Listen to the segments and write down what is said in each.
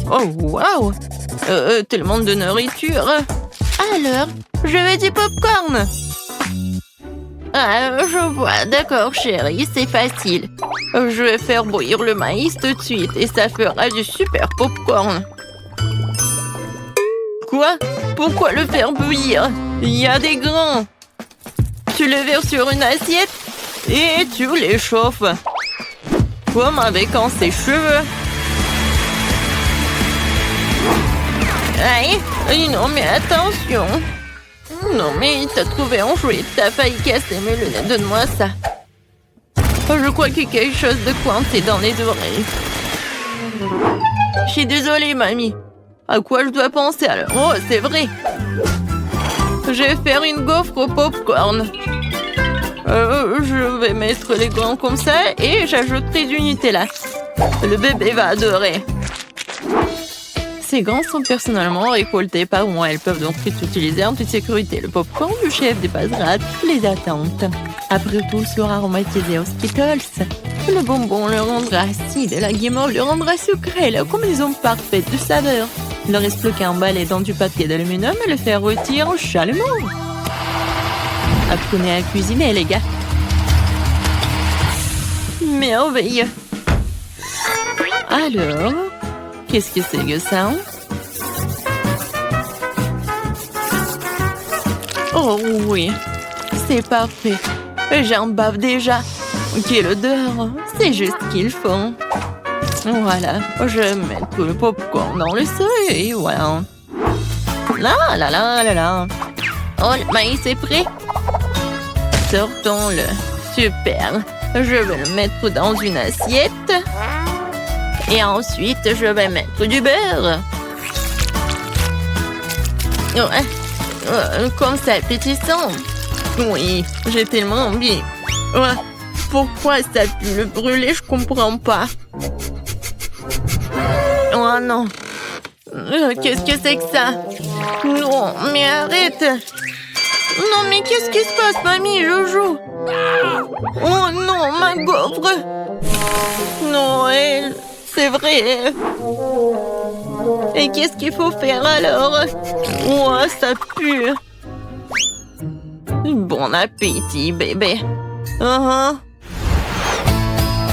Oh, waouh! Tellement de nourriture. Alors, je veux du popcorn. Ah, je vois. D'accord, chérie, c'est facile. Je vais faire bouillir le maïs tout de suite et ça fera du super popcorn. Quoi? Pourquoi le faire bouillir? Il y a des grains. Tu le verses sur une assiette et tu les chauffes. Comme avec un sèche-cheveux. Aïe, non mais attention. Non mais t'as trouvé un jouet, t'as failli casser mes lunettes, donne-moi ça. Je crois qu'il y a quelque chose de coincé dans les oreilles. Je suis désolée, mamie. À quoi je dois penser alors? Oh, c'est vrai. Je vais faire une gaufre au popcorn. Je vais mettre les grains comme ça et j'ajouterai du Nutella. Le bébé va adorer. Ces grains sont personnellement récoltés par moi. Elles peuvent donc être utilisées en toute sécurité. Le popcorn du chef dépassera toutes les attentes. Après tout, sera aromatisé aux Skittles. Le bonbon le rendra acide et la guimauve le rendra sucré. La combinaison parfaite de saveurs. Il ne reste plus qu'à emballer dans du papier d'aluminium et le faire rôtir chalumeau. Apprenez à cuisiner, les gars. Merveilleux. Alors, qu'est-ce que c'est que ça? Oh oui, c'est parfait. J'en bave déjà. Quelle odeur. C'est juste ce qu'il faut. Voilà, je vais mettre le popcorn dans le seuil et voilà. Là, là, là, là, là. Oh, le maïs est prêt. Sortons-le. Super. Je vais le mettre dans une assiette. Et ensuite, je vais mettre du beurre. Comme ça, appétissant. Oui, j'ai tellement envie. Pourquoi ça pue le brûler, je comprends pas. Oh non. Qu'est-ce que c'est que ça? Non, mais arrête. Non, mais qu'est-ce qui se passe, mamie, Jojo? Oh non, ma gaufre. Noël, c'est vrai. Et qu'est-ce qu'il faut faire alors? Oh, ça pue. Bon appétit, bébé.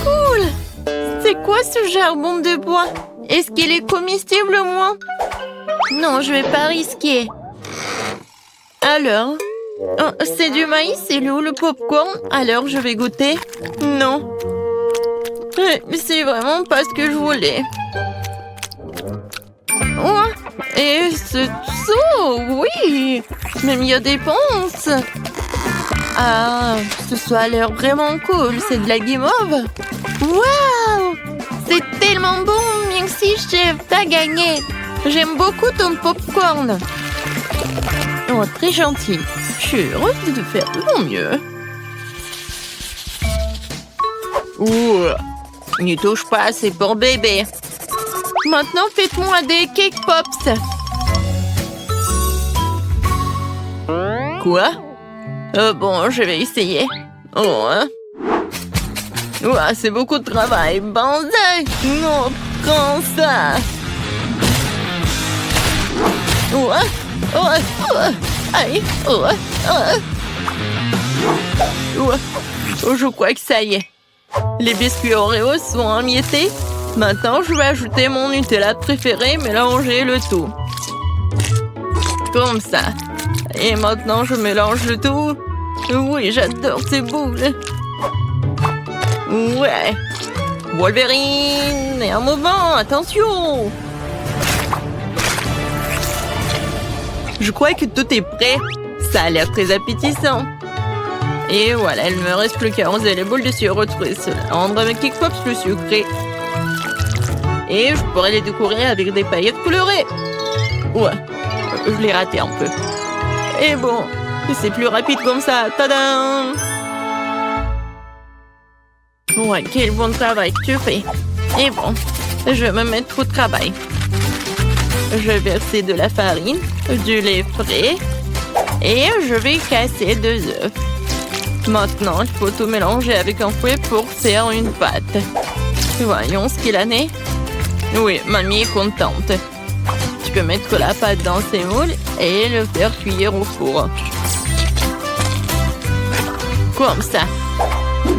Cool. C'est quoi ce charbon de bois? Est-ce qu'il est comestible au moins? Non, je vais pas risquer. Alors? Oh, c'est du maïs, c'est où le popcorn? Alors je vais goûter. Non. C'est vraiment pas ce que je voulais. Oh, et ce saut, oui. Même il y a des ponces. Ah, ce soit a l'air vraiment cool. C'est de la guimauve. Waouh! C'est tellement bon. Merci, chef. T'as gagné. J'aime beaucoup ton popcorn. Oh, très gentil. Je suis heureuse de faire de mon mieux. Ouh, n'y touche pas, c'est pour bébé. Maintenant, faites-moi des cake pops. Quoi? Bon, je vais essayer. Oh, hein? Ouah, c'est beaucoup de travail. Banzai! Non, prends ça. Ouah, ouah, ouah. Aïe, ouah, ouah. Ouah. Oh, je crois que ça y est. Les biscuits Oreo sont émiettés. Maintenant, je vais ajouter mon Nutella préféré et mélanger le tout. Comme ça. Et maintenant, je mélange le tout. Oui, j'adore ces boules. Ouais. Wolverine. Et un mouvement, attention. Je crois que tout est prêt. Ça a l'air très appétissant. Et voilà, il ne me reste plus qu'à arroser les boules de sirop de cela. Rendre mes cake pops plus sucrés. Et je pourrais les décorer avec des paillettes colorées. Ouais, je l'ai raté un peu. Et bon, c'est plus rapide comme ça. Tadam! Ouais, quel bon travail que tu fais. Et bon, je vais me mettre au travail. Je vais verser de la farine, du lait frais et je vais casser 2 œufs. Maintenant, il faut tout mélanger avec un fouet pour faire une pâte. Voyons ce qu'il en est. Oui, mamie est contente. Tu peux mettre la pâte dans ces moules et le faire cuire au four. Comme ça.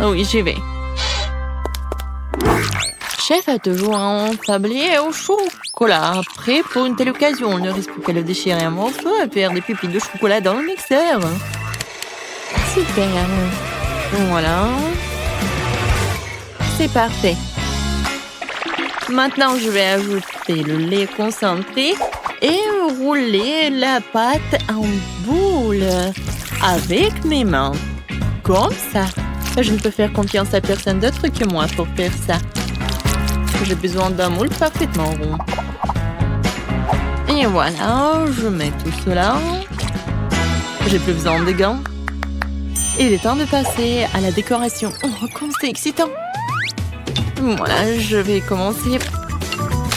Oui, j'y vais. Chef a toujours un tablier au chocolat. Prêt pour une telle occasion. On ne risque qu'à le déchirer en morceaux et faire des pupilles de chocolat dans le mixeur. Super. Voilà. C'est parfait. Maintenant, je vais ajouter le lait concentré et rouler la pâte en boule avec mes mains. Comme ça. Je ne peux faire confiance à personne d'autre que moi pour faire ça. J'ai besoin d'un moule parfaitement rond. Et voilà, je mets tout cela. J'ai plus besoin de gants. Il est temps de passer à la décoration. Oh, comme c'est excitant! Voilà, je vais commencer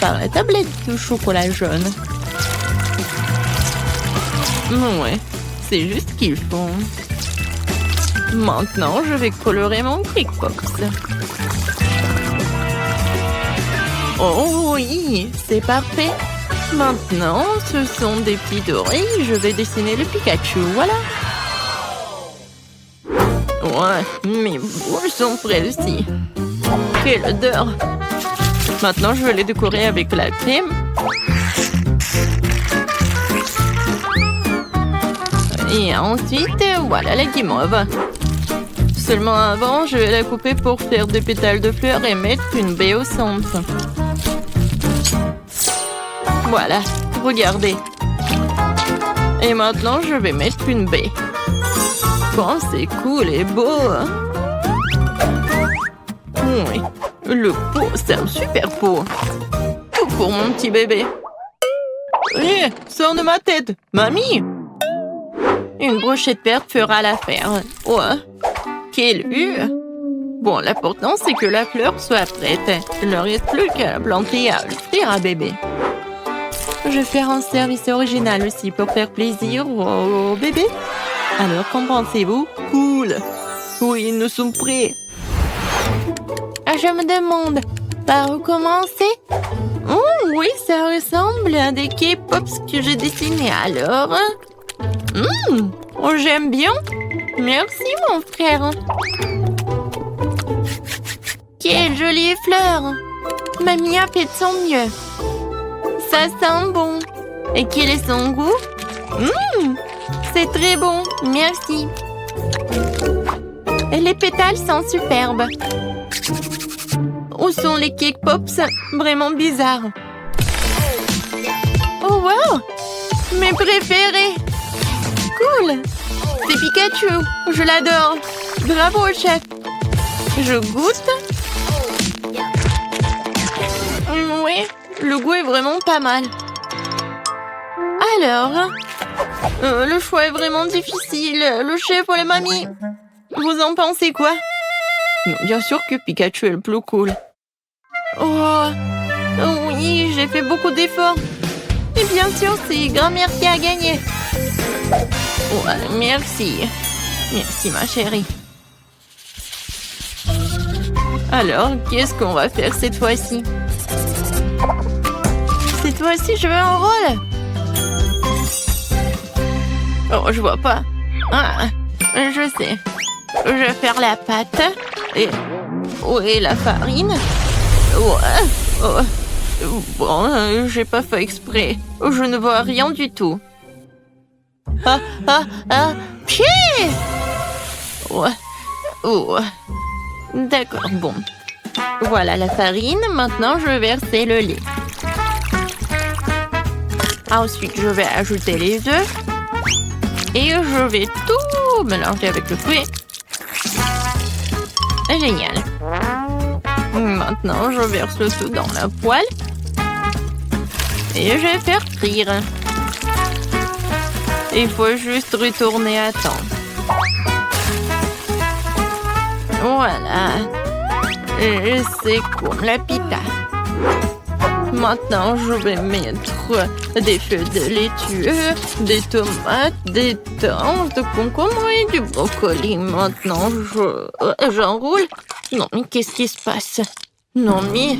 par la tablette de chocolat jaune. Ouais, c'est juste ce qu'il faut. Maintenant, je vais colorer mon Crick Pops. Oh oui, c'est parfait. Maintenant, ce sont des plis dorés. Je vais dessiner le Pikachu, voilà. Ouais, mes boules sont prêtes aussi. Quelle odeur! Maintenant, je vais les décorer avec la crème. Et ensuite, voilà la guimauve. Seulement avant, je vais la couper pour faire des pétales de fleurs et mettre une baie au centre. Voilà, regardez. Et maintenant, je vais mettre une baie. Oh, c'est cool et beau. Oui, le pot, c'est un super pot. Tout pour mon petit bébé. Hé, sors de ma tête, mamie. Une brochette verte fera l'affaire. Ouais, quelle vue. Bon, l'important, c'est que la fleur soit prête. Il ne reste plus qu'à la planter et à l'offrir à bébé. Je vais faire un service original aussi pour faire plaisir au bébé. Alors, qu'en pensez-vous? Cool. Oui, nous sommes prêts. Je me demande, par où commencer? Oh, oui, ça ressemble à des K-Pops que j'ai dessinés alors. Oh, j'aime bien. Merci, mon frère. Quelle jolie fleur. Mamie a fait de son mieux. Ça sent bon. Et quel est son goût? C'est très bon, merci. Et les pétales sont superbes. Où sont les Cake Pops? Vraiment bizarres. Oh wow! Mes préférés! Cool! C'est Pikachu, je l'adore. Bravo, chef. Je goûte. Oui, le goût est vraiment pas mal. Alors, le choix est vraiment difficile. Le chef ou la mamie? Vous en pensez quoi? Bien sûr que Pikachu est le plus cool. Oh, oui, j'ai fait beaucoup d'efforts. Et bien sûr, c'est grand-mère qui a gagné. Ouais, merci. Merci, ma chérie. Alors, qu'est-ce qu'on va faire cette fois-ci? Cette fois-ci, je veux un rôle. Oh, je vois pas. Ah, je sais. Je vais faire la pâte. Et... où est la farine? Ouais. Oh. Bon, j'ai pas fait exprès. Je ne vois rien du tout. Pied! Ouais. Oh. D'accord, bon. Voilà la farine. Maintenant, je vais verser le lait. Ensuite, je vais ajouter les œufs. Et je vais tout mélanger avec le fruit. Génial. Maintenant, je verse le tout dans la poêle. Et je vais faire frire. Il faut juste retourner à temps. Voilà. C'est comme la pita. Maintenant, je vais mettre des feuilles de laitue, des tomates, des tanges, de concombre et du brocoli. Maintenant, j'enroule. Non, mais qu'est-ce qui se passe? Non, mais...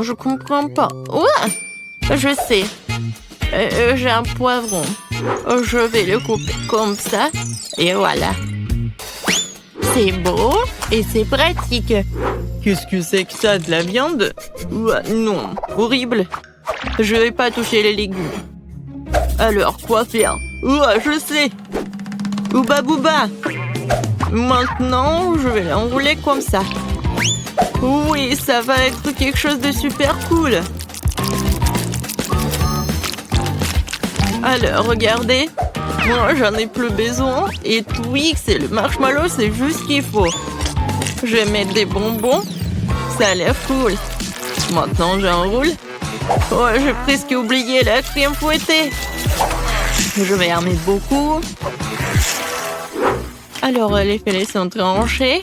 Je comprends pas. Ouais, je sais. J'ai un poivron. Je vais le couper comme ça. Et voilà. C'est beau et c'est pratique. Qu'est-ce que c'est que ça, de la viande? Ouais, non, horrible. Je vais pas toucher les légumes. Alors, quoi faire? Ouais, je sais. Ouba bouba. Maintenant, je vais l'enrouler comme ça. Oui, ça va être quelque chose de super cool. Alors, regardez. Moi, j'en ai plus besoin. Et Twix et le marshmallow, c'est juste ce qu'il faut. Je vais mettre des bonbons. Ça a l'air cool. Maintenant, j'enroule. Oh, j'ai presque oublié la crème fouettée. Je vais en mettre beaucoup. Alors, les filets sont tranchés.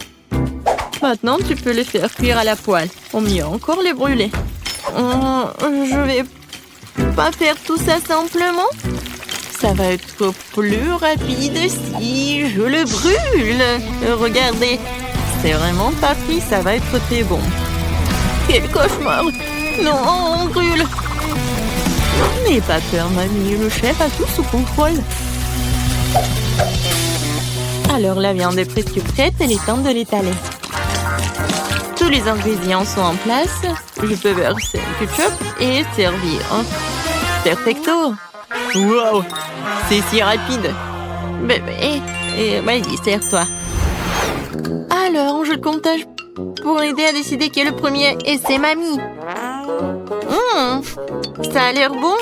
Maintenant, tu peux les faire cuire à la poêle. Ou mieux encore, les brûler. Je vais pas faire tout ça simplement. Ça va être plus rapide si je le brûle. Regardez, c'est vraiment pas pris, ça va être très bon. Quel cauchemar! Non, on brûle. N'aie pas peur, mamie, le chef a tout sous contrôle. Alors, la viande est presque prête, il est temps de l'étaler. Tous les ingrédients sont en place. Je peux verser le ketchup et servir. Perfecto! Wow! C'est si rapide! Bébé, vas-y, sers-toi. Alors, on joue le comptage pour aider à décider qui est le premier. Et c'est mamie. Ça a l'air bon.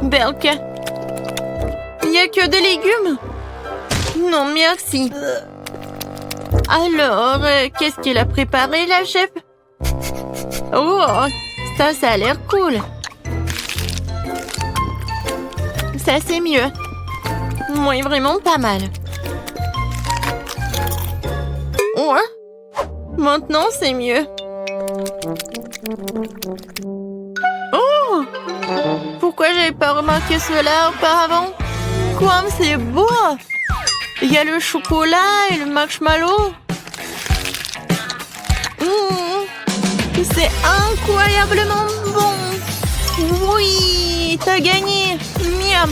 Berk. Il n'y a que des légumes? Non, merci. Alors, qu'est-ce qu'elle a préparé, la chef? Oh, ça a l'air cool. Ça, c'est mieux. Oui, vraiment pas mal. Ouais. Maintenant, c'est mieux. Oh! Pourquoi j'avais pas remarqué cela auparavant? Comme c'est beau! Il y a le chocolat et le marshmallow. C'est incroyablement bon. Oui, t'as gagné. Miam.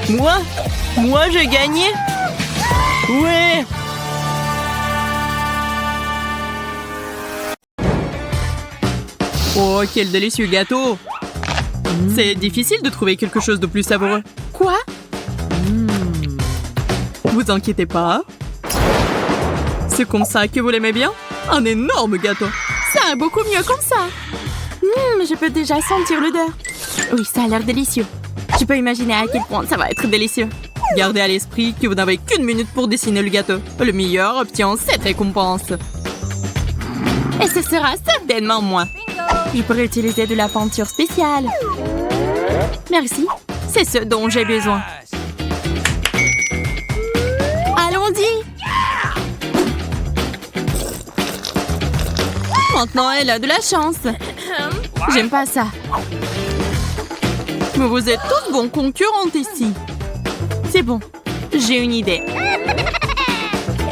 Moi, j'ai gagné. Ouais. Oh, quel délicieux gâteau. C'est difficile de trouver quelque chose de plus savoureux. Quoi? Vous inquiétez pas. C'est comme ça que vous l'aimez bien? Un énorme gâteau. Ça a beaucoup mieux comme ça. Je peux déjà sentir l'odeur. Oui, ça a l'air délicieux. Je peux imaginer à quel point ça va être délicieux. Gardez à l'esprit que vous n'avez qu'une minute pour dessiner le gâteau. Le meilleur obtient cette récompense. Et ce sera certainement moi. Je pourrais utiliser de la peinture spéciale. Merci. C'est ce dont j'ai besoin. Allons-y. Maintenant, elle a de la chance. J'aime pas ça. Mais vous êtes tous bons concurrentes ici. C'est bon. J'ai une idée.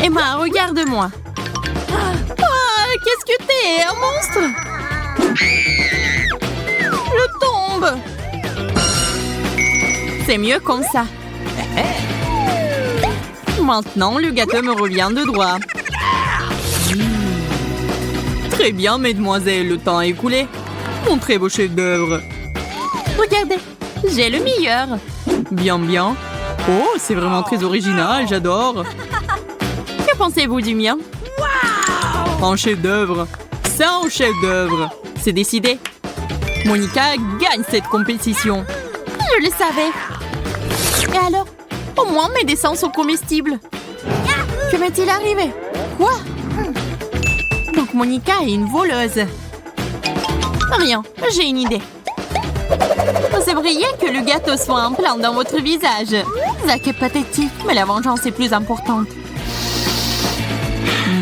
Emma, regarde-moi. Qu'est-ce que t'es? Un monstre? Je tombe. C'est mieux comme ça. Maintenant, le gâteau me revient de droit. Très bien, mesdemoiselles, le temps est écoulé. Mon très beau chef d'œuvre. Regardez, j'ai le meilleur. Bien, bien. Oh, c'est vraiment très original, j'adore. Que pensez-vous du mien? Un chef d'œuvre. C'est un chef d'œuvre. C'est décidé. Monica gagne cette compétition. Je le savais. Et alors? Au moins, mes dessins sont comestibles. Que m'est-il arrivé? Quoi? Donc, Monica est une voleuse. Rien, j'ai une idée. Vous aimeriez que le gâteau soit un plan dans votre visage. Zach est pathétique, mais la vengeance est plus importante.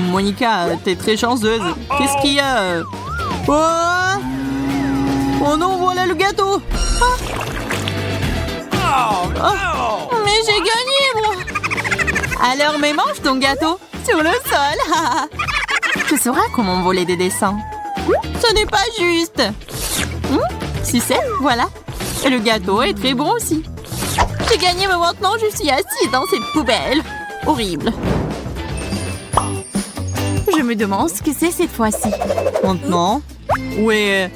Monica, t'es très chanceuse. Qu'est-ce qu'il y a? Oh non, voilà le gâteau. Mais j'ai gagné, moi. Alors, mais mange ton gâteau sur le sol. Tu sauras comment voler des dessins. Ce n'est pas juste. Si c'est, voilà. Et le gâteau est très bon aussi. J'ai gagné, mais maintenant je suis assise dans cette poubelle. Horrible. Je me demande ce que c'est cette fois-ci. Maintenant? Ouais,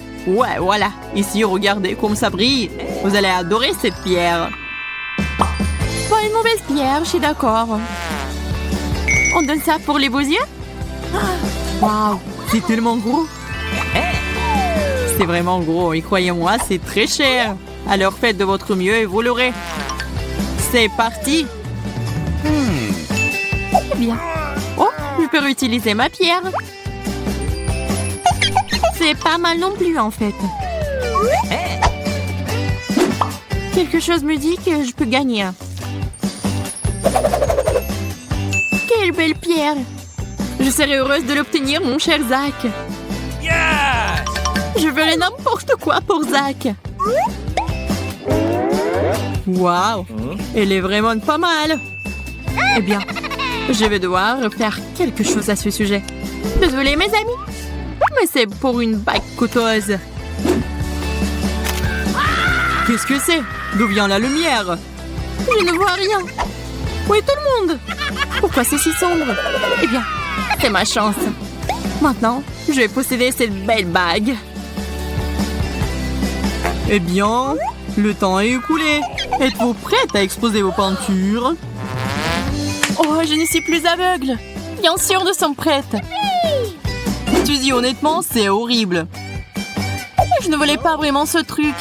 voilà. Ici, regardez comme ça brille. Vous allez adorer cette pierre. Pas une mauvaise pierre, je suis d'accord. On donne ça pour les beaux yeux? Waouh, c'est tellement gros. C'est vraiment gros et croyez-moi, c'est très cher. Alors faites de votre mieux et vous l'aurez. C'est parti. Eh bien. Oh, je peux réutiliser ma pierre. C'est pas mal non plus en fait. Quelque chose me dit que je peux gagner. Quelle belle pierre! Je serais heureuse de l'obtenir, mon cher Zach. Yes! Je ferai n'importe quoi pour Zach. Waouh! Elle est vraiment pas mal. Eh bien, je vais devoir faire quelque chose à ce sujet. Désolée, mes amis. Mais c'est pour une bague coûteuse. Qu'est-ce que c'est? D'où vient la lumière? Je ne vois rien. Où est tout le monde? Pourquoi c'est si sombre? Eh bien, c'est ma chance. Maintenant, je vais posséder cette belle bague. Eh bien, le temps est écoulé. Êtes-vous prête à exposer vos peintures? Oh, je ne suis plus aveugle. Bien sûr, nous sommes prêtes. Tu dis honnêtement, c'est horrible. Je ne voulais pas vraiment ce truc.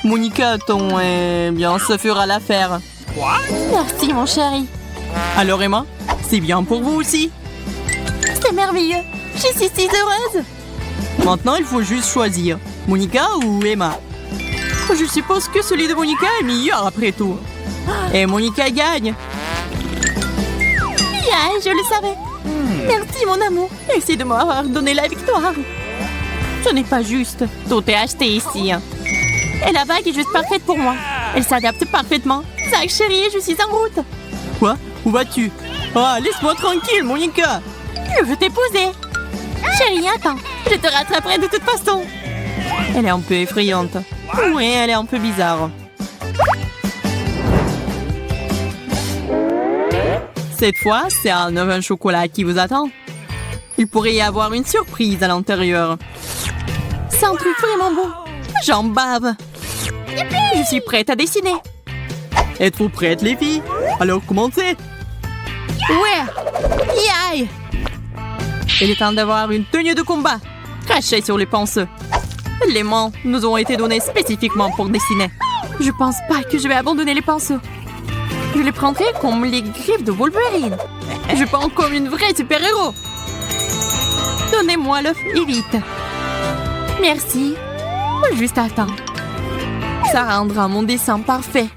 Monica, eh bien, ça fera l'affaire. Merci, mon chéri. Alors, Emma, c'est bien pour vous aussi? C'est merveilleux. Je suis si heureuse. Maintenant, il faut juste choisir. Monica ou Emma? Je suppose que celui de Monica est meilleur après tout. Et Monica gagne. Yeah, je le savais. Merci, mon amour. Merci de m'avoir donné la victoire. Ce n'est pas juste. Tout est acheté ici. Et la bague est juste parfaite pour moi. Elle s'adapte parfaitement. Zach, chérie, je suis en route. Quoi? Où vas-tu? Ah, laisse-moi tranquille, Monica. Je veux t'épouser. Chérie, attends. Je te rattraperai de toute façon. Elle est un peu effrayante. Oui, elle est un peu bizarre. Cette fois, c'est un oven chocolat qui vous attend. Il pourrait y avoir une surprise à l'intérieur. C'est un truc vraiment beau. J'en bave. Je suis prête à dessiner. Êtes-vous prêtes, les filles? Alors, commencez. Ouais. Yaï. Il est temps d'avoir une tenue de combat. Crachez sur les pinceaux. Les mains nous ont été données spécifiquement pour dessiner. Je pense pas que je vais abandonner les pinceaux. Je les prendrai comme les griffes de Wolverine. Je peins comme une vraie super-héros. Donnez-moi l'œuf et vite. Merci. Juste à temps. Ça rendra mon dessin parfait.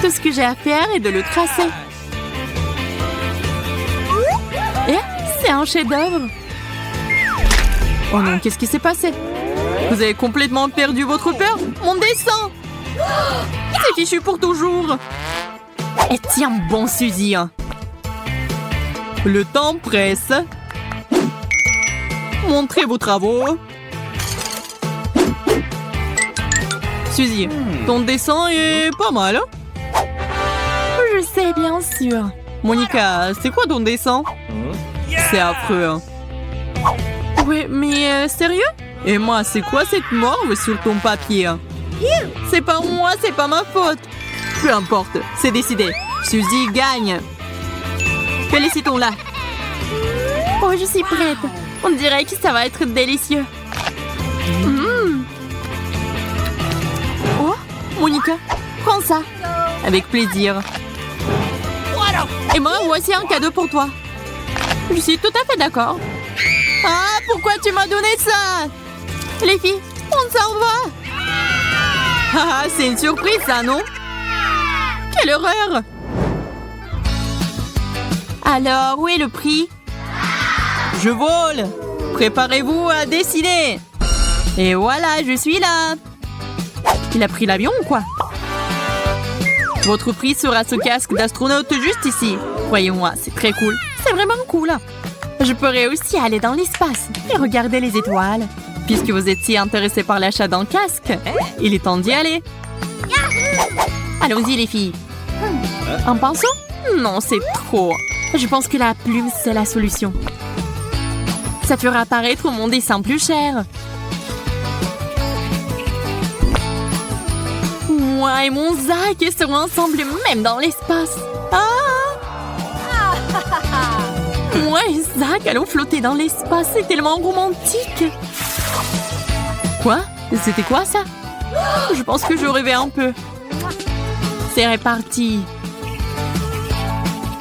Tout ce que j'ai à faire est de le tracer. Et c'est un chef-d'œuvre. Oh non, qu'est-ce qui s'est passé? Vous avez complètement perdu votre peur? Mon dessin! C'est fichu pour toujours. Et tiens bon, Suzy. Le temps presse. Montrez vos travaux. Suzy, ton dessin est pas mal. Je sais, bien sûr. Monica, c'est quoi ton dessin? C'est affreux. Ouais, mais sérieux? Et moi, c'est quoi cette morve sur ton papier? C'est pas moi, c'est pas ma faute. Peu importe, c'est décidé. Suzy gagne. Félicitons-la. Oh, je suis prête. On dirait que ça va être délicieux. Oh, Monica, prends ça. Avec plaisir. Et moi, voici un cadeau pour toi. Je suis tout à fait d'accord. Ah, pourquoi tu m'as donné ça? Les filles, on s'en va. Ah, c'est une surprise, ça, non? Quelle horreur! Alors, où est le prix? Je vole! Préparez-vous à dessiner! Et voilà, je suis là! Il a pris l'avion ou quoi? Votre prix sera ce casque d'astronaute juste ici. Croyez-moi, c'est très cool. C'est vraiment cool. Je pourrais aussi aller dans l'espace et regarder les étoiles. Puisque vous êtes si intéressés par l'achat d'un casque, il est temps d'y aller. Allons-y les filles. Un pinceau? Non, c'est trop. Je pense que la plume, c'est la solution. Ça fera apparaître mon dessin plus cher. Moi et mon Zach seront ensemble même dans l'espace. Moi et Zach allons flotter dans l'espace. C'est tellement romantique. Quoi? C'était quoi ça? Je pense que je rêvais un peu. C'est reparti.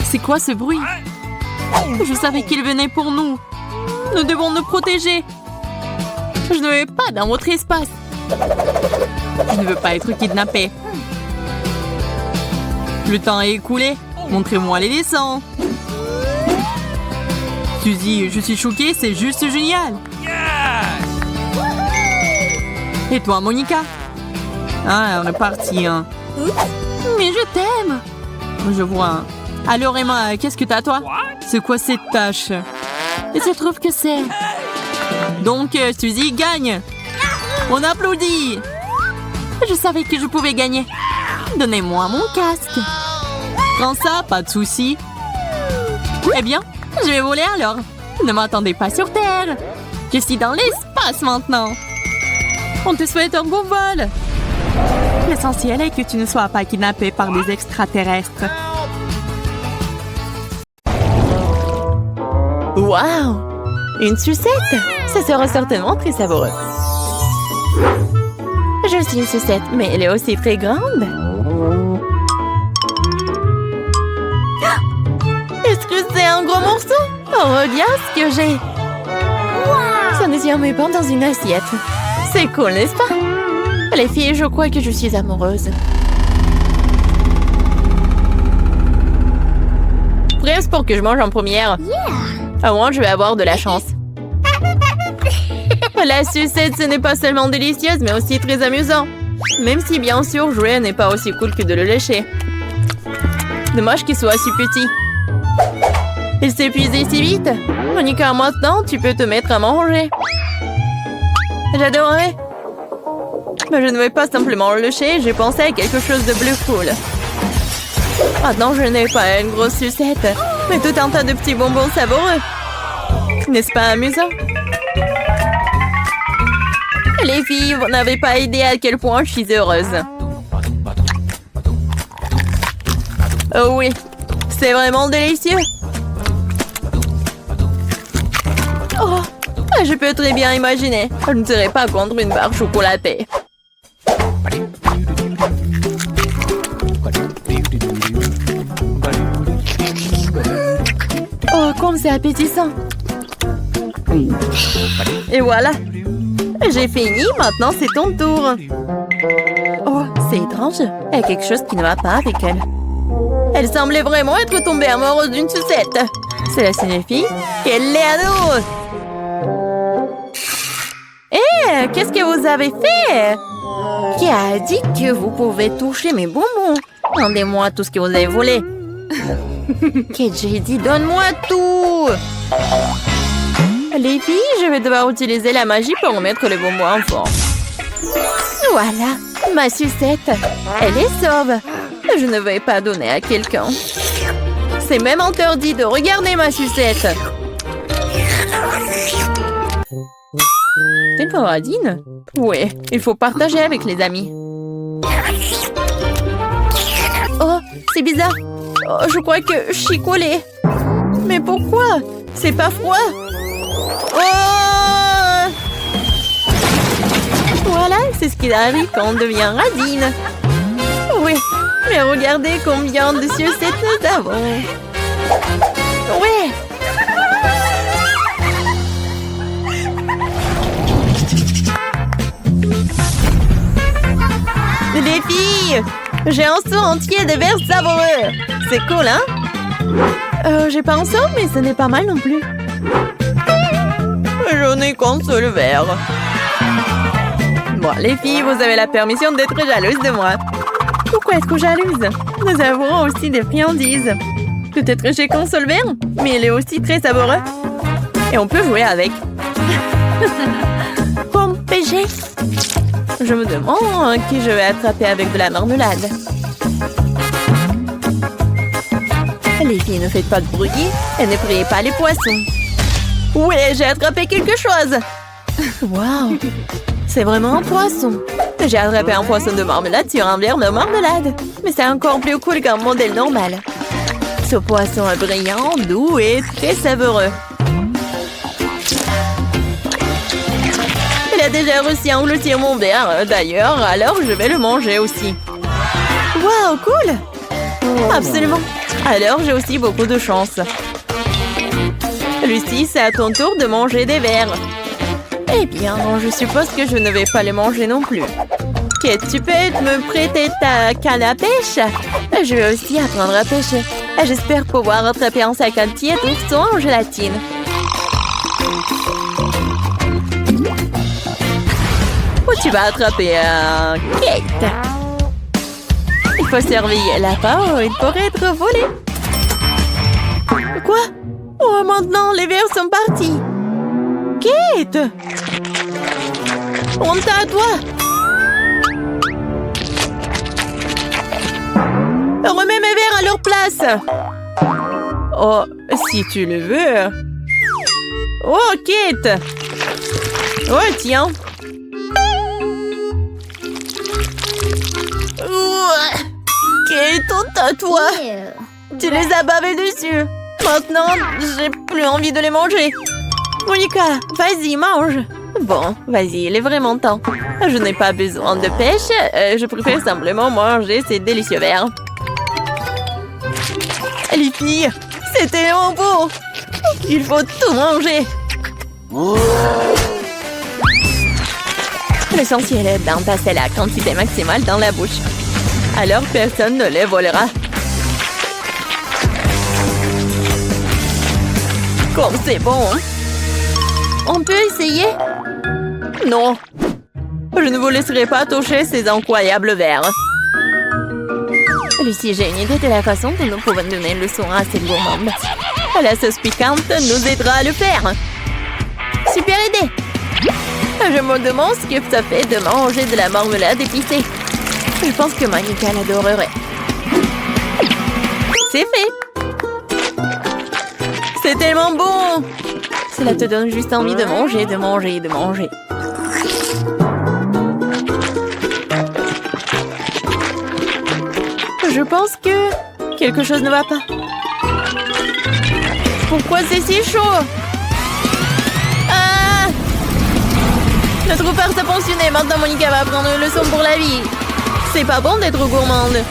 C'est quoi ce bruit? Je savais qu'il venait pour nous. Nous devons nous protéger. Je ne vais pas dans votre espace. Je ne veux pas être kidnappée. Le temps est écoulé. Montrez-moi les dessins. Suzy, je suis choquée, c'est juste génial. Et toi, Monica? Ah, on est parti, hein. Mais je t'aime. Je vois. Alors, Emma, qu'est-ce que t'as, toi? C'est quoi cette tâche? Il se trouve que c'est... Donc, Suzy gagne. On applaudit. Je savais que je pouvais gagner. Donnez-moi mon casque. Prends ça, pas de souci. Eh bien, je vais voler alors. Ne m'attendez pas sur Terre. Je suis dans l'espace maintenant. On te souhaite un bon vol. L'essentiel est que tu ne sois pas kidnappé par des extraterrestres. Waouh! Une sucette! Ça sera certainement très savoureux. Je suis une sucette, mais elle est aussi très grande. Est-ce que c'est un gros morceau? Oh, regarde ce que j'ai! Ça ne tient même pas dans une assiette. C'est cool, n'est-ce pas? Les filles, je crois que je suis amoureuse. Presque pour que je mange en première. Au moins, je vais avoir de la chance. La sucette, ce n'est pas seulement délicieuse, mais aussi très amusant. Même si, bien sûr, jouer n'est pas aussi cool que de le lécher. Dommage qu'il soit si petit. Il s'est épuisé si vite. Monica, maintenant, tu peux te mettre à manger. J'adorerais. Mais je ne vais pas simplement le lécher, j'ai pensé à quelque chose de plus cool. Maintenant, je n'ai pas une grosse sucette, mais tout un tas de petits bonbons savoureux. N'est-ce pas amusant? Les filles, vous n'avez pas idée à quel point je suis heureuse. Oh oui, c'est vraiment délicieux. Oh, je peux très bien imaginer. Je ne serais pas contre une barre chocolatée. Oh, comme c'est appétissant. Et voilà. J'ai fini, maintenant c'est ton tour. Oh, c'est étrange. Il y a quelque chose qui ne va pas avec elle. Elle semblait vraiment être tombée amoureuse d'une sucette. Cela signifie qu'elle est à nous. Hé, qu'est-ce que vous avez fait? Qui a dit que vous pouvez toucher mes bonbons? Rendez-moi tout ce que vous avez volé. J'ai dit, donne-moi tout. Les filles, je vais devoir utiliser la magie pour remettre les bonbons en forme. Voilà, ma sucette. Elle est sauve. Je ne vais pas donner à quelqu'un. C'est même interdit de regarder ma sucette. C'est une paradine? Oui, il faut partager avec les amis. Oh, c'est bizarre. Oh, je crois que je suis collée. Mais pourquoi? C'est pas froid. Oh! Voilà, c'est ce qui arrive quand on devient radine. Oui, mais regardez combien de sucettes nous avons. Oui. Les filles, j'ai un seau entier de verres savoureux. C'est cool, hein? J'ai pas un seau, mais ce n'est pas mal non plus. Je n'ai qu'un seul verre. Bon, les filles, vous avez la permission d'être jalouses de moi. Pourquoi être jalouse? Nous avons aussi des friandises. Peut-être j'ai qu'un seul verre, mais il est aussi très savoureux. Et on peut jouer avec. Comme pêcher. Je me demande qui je vais attraper avec de la marmelade. Les filles, ne faites pas de bruit et ne priez pas les poissons. Oui, j'ai attrapé quelque chose. Waouh, c'est vraiment un poisson. J'ai attrapé un poisson de marmelade sur un verre de marmelade. Mais c'est encore plus cool qu'un modèle normal. Ce poisson est brillant, doux et très savoureux. Il a déjà réussi à engloutir mon verre, d'ailleurs, alors je vais le manger aussi. Waouh, cool! Absolument. Alors j'ai aussi beaucoup de chance. Lucie, c'est à ton tour de manger des vers. Eh bien, je suppose que je ne vais pas les manger non plus. Kate, tu peux me prêter ta canne à pêche? Je vais aussi apprendre à pêcher. J'espère pouvoir attraper un sac entier d'ourson en gélatine. Où tu vas attraper Kate? Il faut surveiller la part, il pourrait être volé. Quoi? Oh, maintenant, les vers sont partis. Kate! Honte à toi! Remets mes verres à leur place! Oh, si tu le veux. Oh, Kate! Oh, tiens! Kate, honte à toi! Tu les as bavés dessus! Maintenant, j'ai plus envie de les manger! Monica, vas-y, mange! Bon, vas-y, il est vraiment temps. Je n'ai pas besoin de pêche, je préfère simplement manger ces délicieux vers. Les filles, c'est tellement beau! Il faut tout manger! L'essentiel est d'en passer la quantité maximale dans la bouche. Alors personne ne les volera. Comme c'est bon! On peut essayer? Non. Je ne vous laisserai pas toucher ces incroyables vers. Lucie, j'ai une idée de la façon dont nous pouvons donner une leçon à cette gourmande. La sauce piquante nous aidera à le faire. Super idée! Je me demande ce que ça fait de manger de la marmelade épicée. Je pense que Monica l'adorerait. C'est fait! C'est tellement bon! Cela te donne juste envie de manger, de manger, de manger. Je pense que quelque chose ne va pas. Pourquoi c'est si chaud? Ah! Notre farce a fonctionné. Maintenant, Monica va apprendre une leçon pour la vie. C'est pas bon d'être gourmande.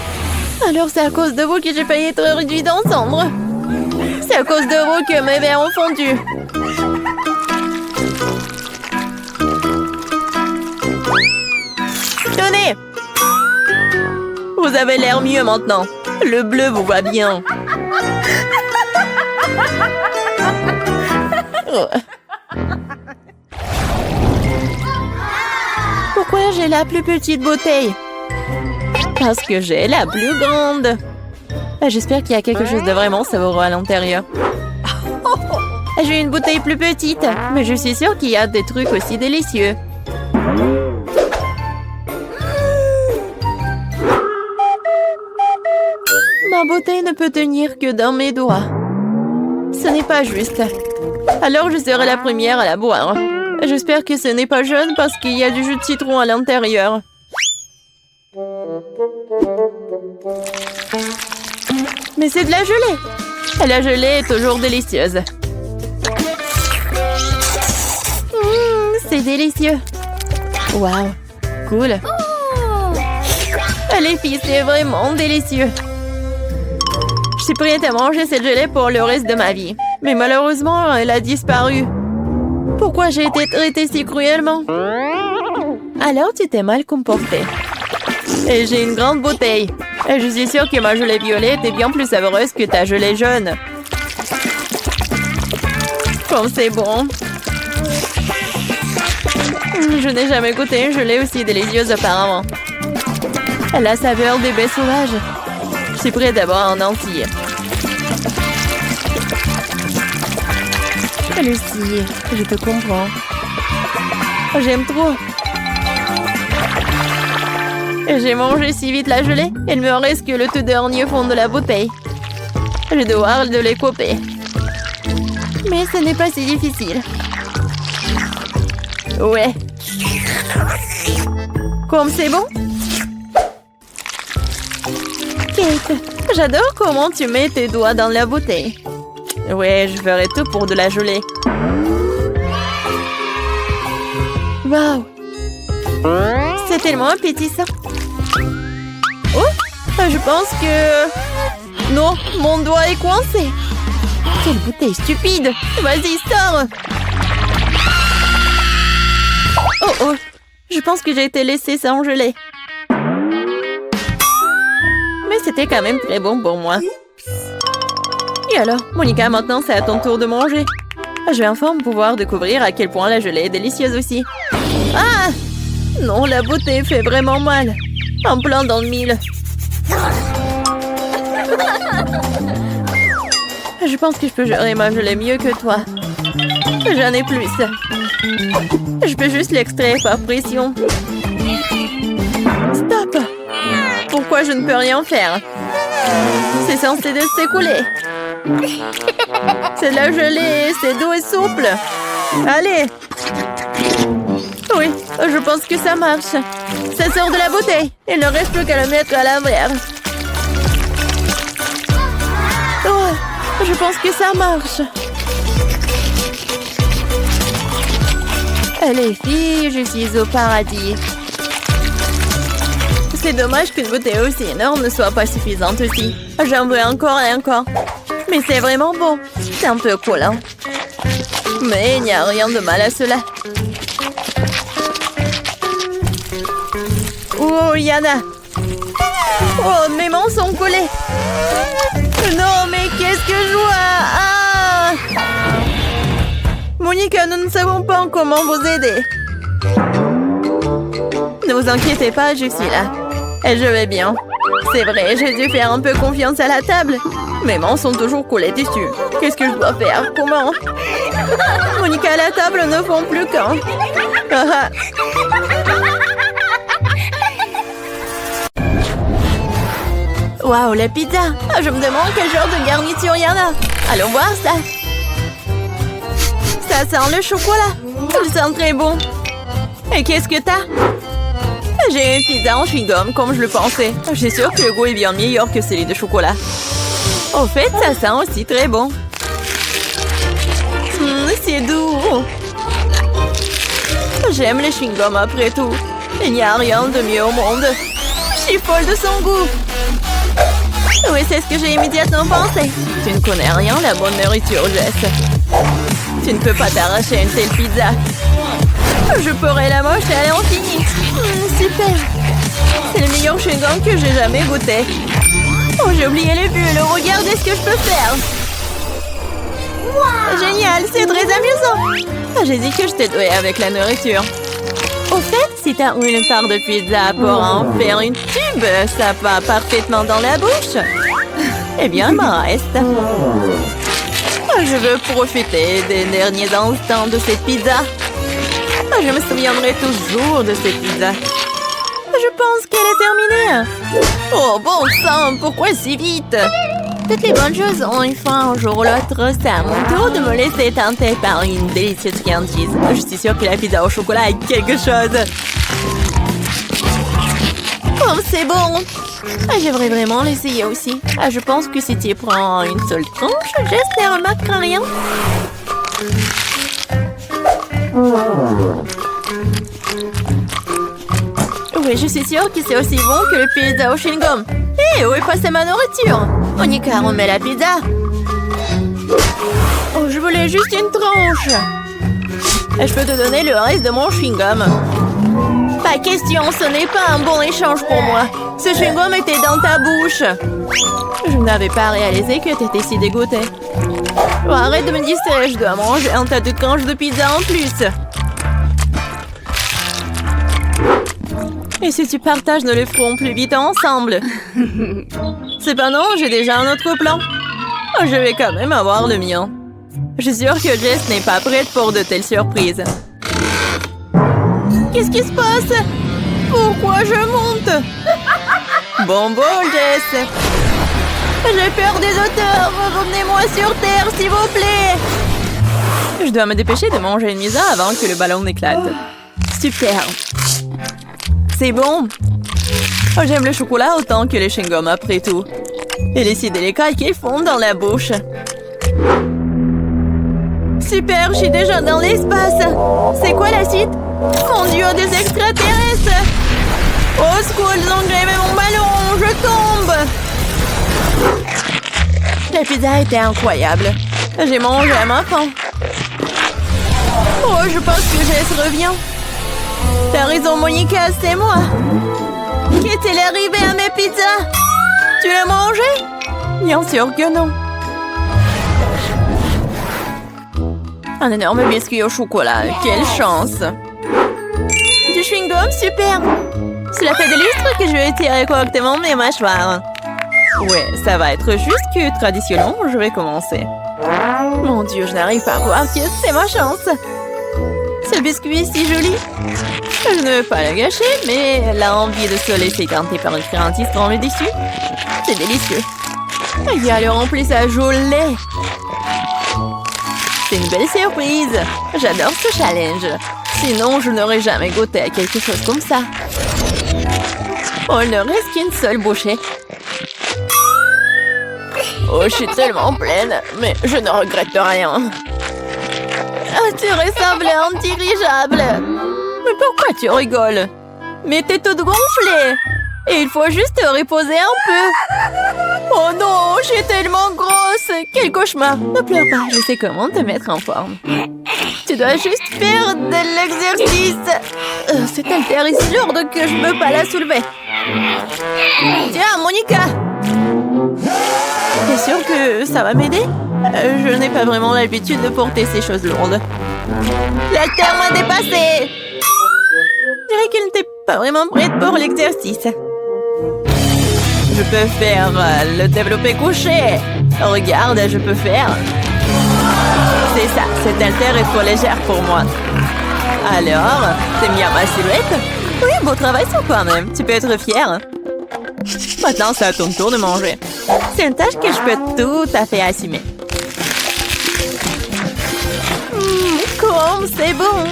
Alors c'est à cause de vous que j'ai failli être réduite en cendres. C'est à cause de vous que mes verres ont fondu. Tenez! Vous avez l'air mieux maintenant. Le bleu vous va bien. Oh. Pourquoi j'ai la plus petite bouteille? Parce que j'ai la plus grande. J'espère qu'il y a quelque chose de vraiment savoureux à l'intérieur. J'ai une bouteille plus petite, mais je suis sûre qu'il y a des trucs aussi délicieux. Ma bouteille ne peut tenir que dans mes doigts. Ce n'est pas juste. Alors je serai la première à la boire. J'espère que ce n'est pas jaune parce qu'il y a du jus de citron à l'intérieur. Mais c'est de la gelée. La gelée est toujours délicieuse. C'est délicieux. Waouh, cool. Les filles, c'est vraiment délicieux. Je suis prête à manger cette gelée pour le reste de ma vie. Mais malheureusement, elle a disparu. Pourquoi j'ai été traitée si cruellement? Alors tu t'es mal comportée. Et j'ai une grande bouteille. Et je suis sûre que ma gelée violette est bien plus savoureuse que ta gelée jaune. Comme c'est bon. Je n'ai jamais goûté une gelée aussi délicieuse auparavant. La saveur des baies sauvages. Je suis prête à boire en entier. Lucie, je te comprends. J'aime trop. J'ai mangé si vite la gelée, il me reste que le tout dernier fond de la bouteille. Je vais devoir de les couper. Mais ce n'est pas si difficile. Ouais. Comme c'est bon? Kate, j'adore comment tu mets tes doigts dans la bouteille. Ouais, je ferai tout pour de la gelée. Waouh! C'est tellement appétissant. Oh! Je pense que... Non, mon doigt est coincé. Quelle bouteille stupide! Vas-y, sors! Oh oh! Je pense que j'ai été laissée sans gelée. Mais c'était quand même très bon pour moi. Et alors, Monica, maintenant c'est à ton tour de manger. Je vais enfin pouvoir découvrir à quel point la gelée est délicieuse aussi. Ah! Non, la beauté fait vraiment mal. En plein dans le mille. Je pense que je peux gérer ma gelée mieux que toi. J'en ai plus. Je peux juste l'extraire par pression. Stop! Pourquoi je ne peux rien faire? C'est censé s'écouler. C'est de la gelée, c'est doux et souple. Allez! Oui, je pense que ça marche. Ça sort de la bouteille. Il ne reste plus qu'à le mettre à l'envers. Oh, je pense que ça marche. Les filles, je suis au paradis. C'est dommage qu'une bouteille aussi énorme ne soit pas suffisante aussi. J'en veux encore et encore. Mais c'est vraiment bon. C'est un peu collant. Mais il n'y a rien de mal à cela. Oh, Yana! Oh, mes mains sont collées! Non, mais qu'est-ce que je vois? Ah! Monica, nous ne savons pas comment vous aider. Ne vous inquiétez pas, je suis là. Et je vais bien. C'est vrai, j'ai dû faire un peu confiance à la table. Mes mains sont toujours collées dessus. Qu'est-ce que je dois faire? Comment? Monica à la table ne font plus qu'un. Ah. Waouh, la pizza! Je me demande quel genre de garniture il y en a. Allons voir ça. Ça sent le chocolat. Il sent très bon. Et qu'est-ce que t'as? J'ai une pizza en chewing-gum, comme je le pensais. Je suis sûre que le goût est bien meilleur que celui de chocolat. Au fait, ça sent aussi très bon. C'est doux. J'aime les chewing-gums après tout. Il n'y a rien de mieux au monde. Je suis folle de son goût. Oui, c'est ce que j'ai immédiatement pensé. Tu ne connais rien, la bonne nourriture, Jess. Tu ne peux pas t'arracher une telle pizza. Je pourrais la manger à l'infini. Super. C'est le meilleur chewing-gum que j'ai jamais goûté. Oh, j'ai oublié les bulles. Regardez ce que je peux faire. Wow. Génial, c'est très amusant. J'ai dit que je t'ai douée avec la nourriture. Au fait, si t'as une part de pizza pour en faire une tube, ça va parfaitement dans la bouche. Eh bien, il m'en reste. Je veux profiter des derniers instants de cette pizza. Je me souviendrai toujours de cette pizza. Je pense qu'elle est terminée. Oh, bon sang, pourquoi si vite? Toutes les bonnes choses ont une fin un jour ou l'autre. C'est à mon tour de me laisser tenter par une délicieuse friandise. Je suis sûre que la pizza au chocolat est quelque chose. Oh, c'est bon. J'aimerais vraiment l'essayer aussi. Je pense que si tu prends une seule tranche, Jess ne remarquera rien. Oui, je suis sûre que c'est aussi bon que le pizza au chewing-gum. Hé, où est passée ma nourriture? Monica, remet la pizza. Oh, je voulais juste une tranche. Je peux te donner le reste de mon chewing-gum. Pas question, ce n'est pas un bon échange pour moi. Ce chewing-gum était dans ta bouche. Je n'avais pas réalisé que tu étais si dégoûtée. Oh, arrête de me distraire, je dois manger un tas de tranches de pizza en plus. Et si tu partages, nous le ferons plus vite ensemble. Cependant, j'ai déjà un autre plan. Je vais quand même avoir le mien. Je suis sûre que Jess n'est pas prête pour de telles surprises. Qu'est-ce qui se passe? Pourquoi je monte? Bon bol, Jess. J'ai peur des auteurs. Revenez-moi sur Terre, s'il vous plaît. Je dois me dépêcher de manger une pizza avant que le ballon n'éclate. Super. C'est bon. Oh, j'aime le chocolat autant que les chewing-gums après tout. Et les si délicats qu'ils font dans la bouche. Super, je suis déjà dans l'espace. C'est quoi la suite? Mon Dieu, des extraterrestres! Au secours, ils ont grévé mon ballon! Je tombe! La pizza était incroyable. J'ai mangé à ma faim. Oh, je pense que Jess revient. T'as raison, Monica, c'est moi. Qu'est-il arrivé à mes pizzas? Tu l'as mangé? Bien sûr que non. Un énorme biscuit au chocolat. Quelle chance! Du chewing-gum, super! Cela fait des lustres que je vais tirer correctement mes mâchoires. Ouais, ça va être juste que traditionnellement, je vais commencer. Mon Dieu, je n'arrive pas à croire que c'est ma chance. Ce biscuit est si joli. Je ne veux pas le gâcher, mais l'envie de se laisser canter par une créantiste dans le dessus, c'est délicieux. Il y a le remplissage au lait. C'est une belle surprise. J'adore ce challenge. Sinon, je n'aurais jamais goûté à quelque chose comme ça. Oh, il ne reste qu'une seule bouchée. Oh, je suis tellement pleine, mais je ne regrette rien. Ah, tu ressembles à un dirigeable. Mais pourquoi tu rigoles? Mais t'es toute gonflée. Et il faut juste te reposer un peu. Oh non, je suis tellement grosse. Quel cauchemar. Ne pleure pas, je sais comment te mettre en forme. Tu dois juste faire de l'exercice. Cette haltère est si lourde que je ne peux pas la soulever. Tiens, Monica. T'es sûre que ça va m'aider? Je n'ai pas vraiment l'habitude de porter ces choses lourdes. L'haltère m'a dépassée. Je dirais qu'elle n'était pas vraiment prête pour l'exercice. Je peux faire le développé couché. Regarde, je peux faire. C'est ça, cette haltère est trop légère pour moi. Alors, t'aimes bien ma silhouette? Oui, beau travail sur toi-même. Tu peux être fière. Maintenant, c'est à ton tour de manger. C'est une tâche que je peux tout à fait assumer. Comme c'est bon.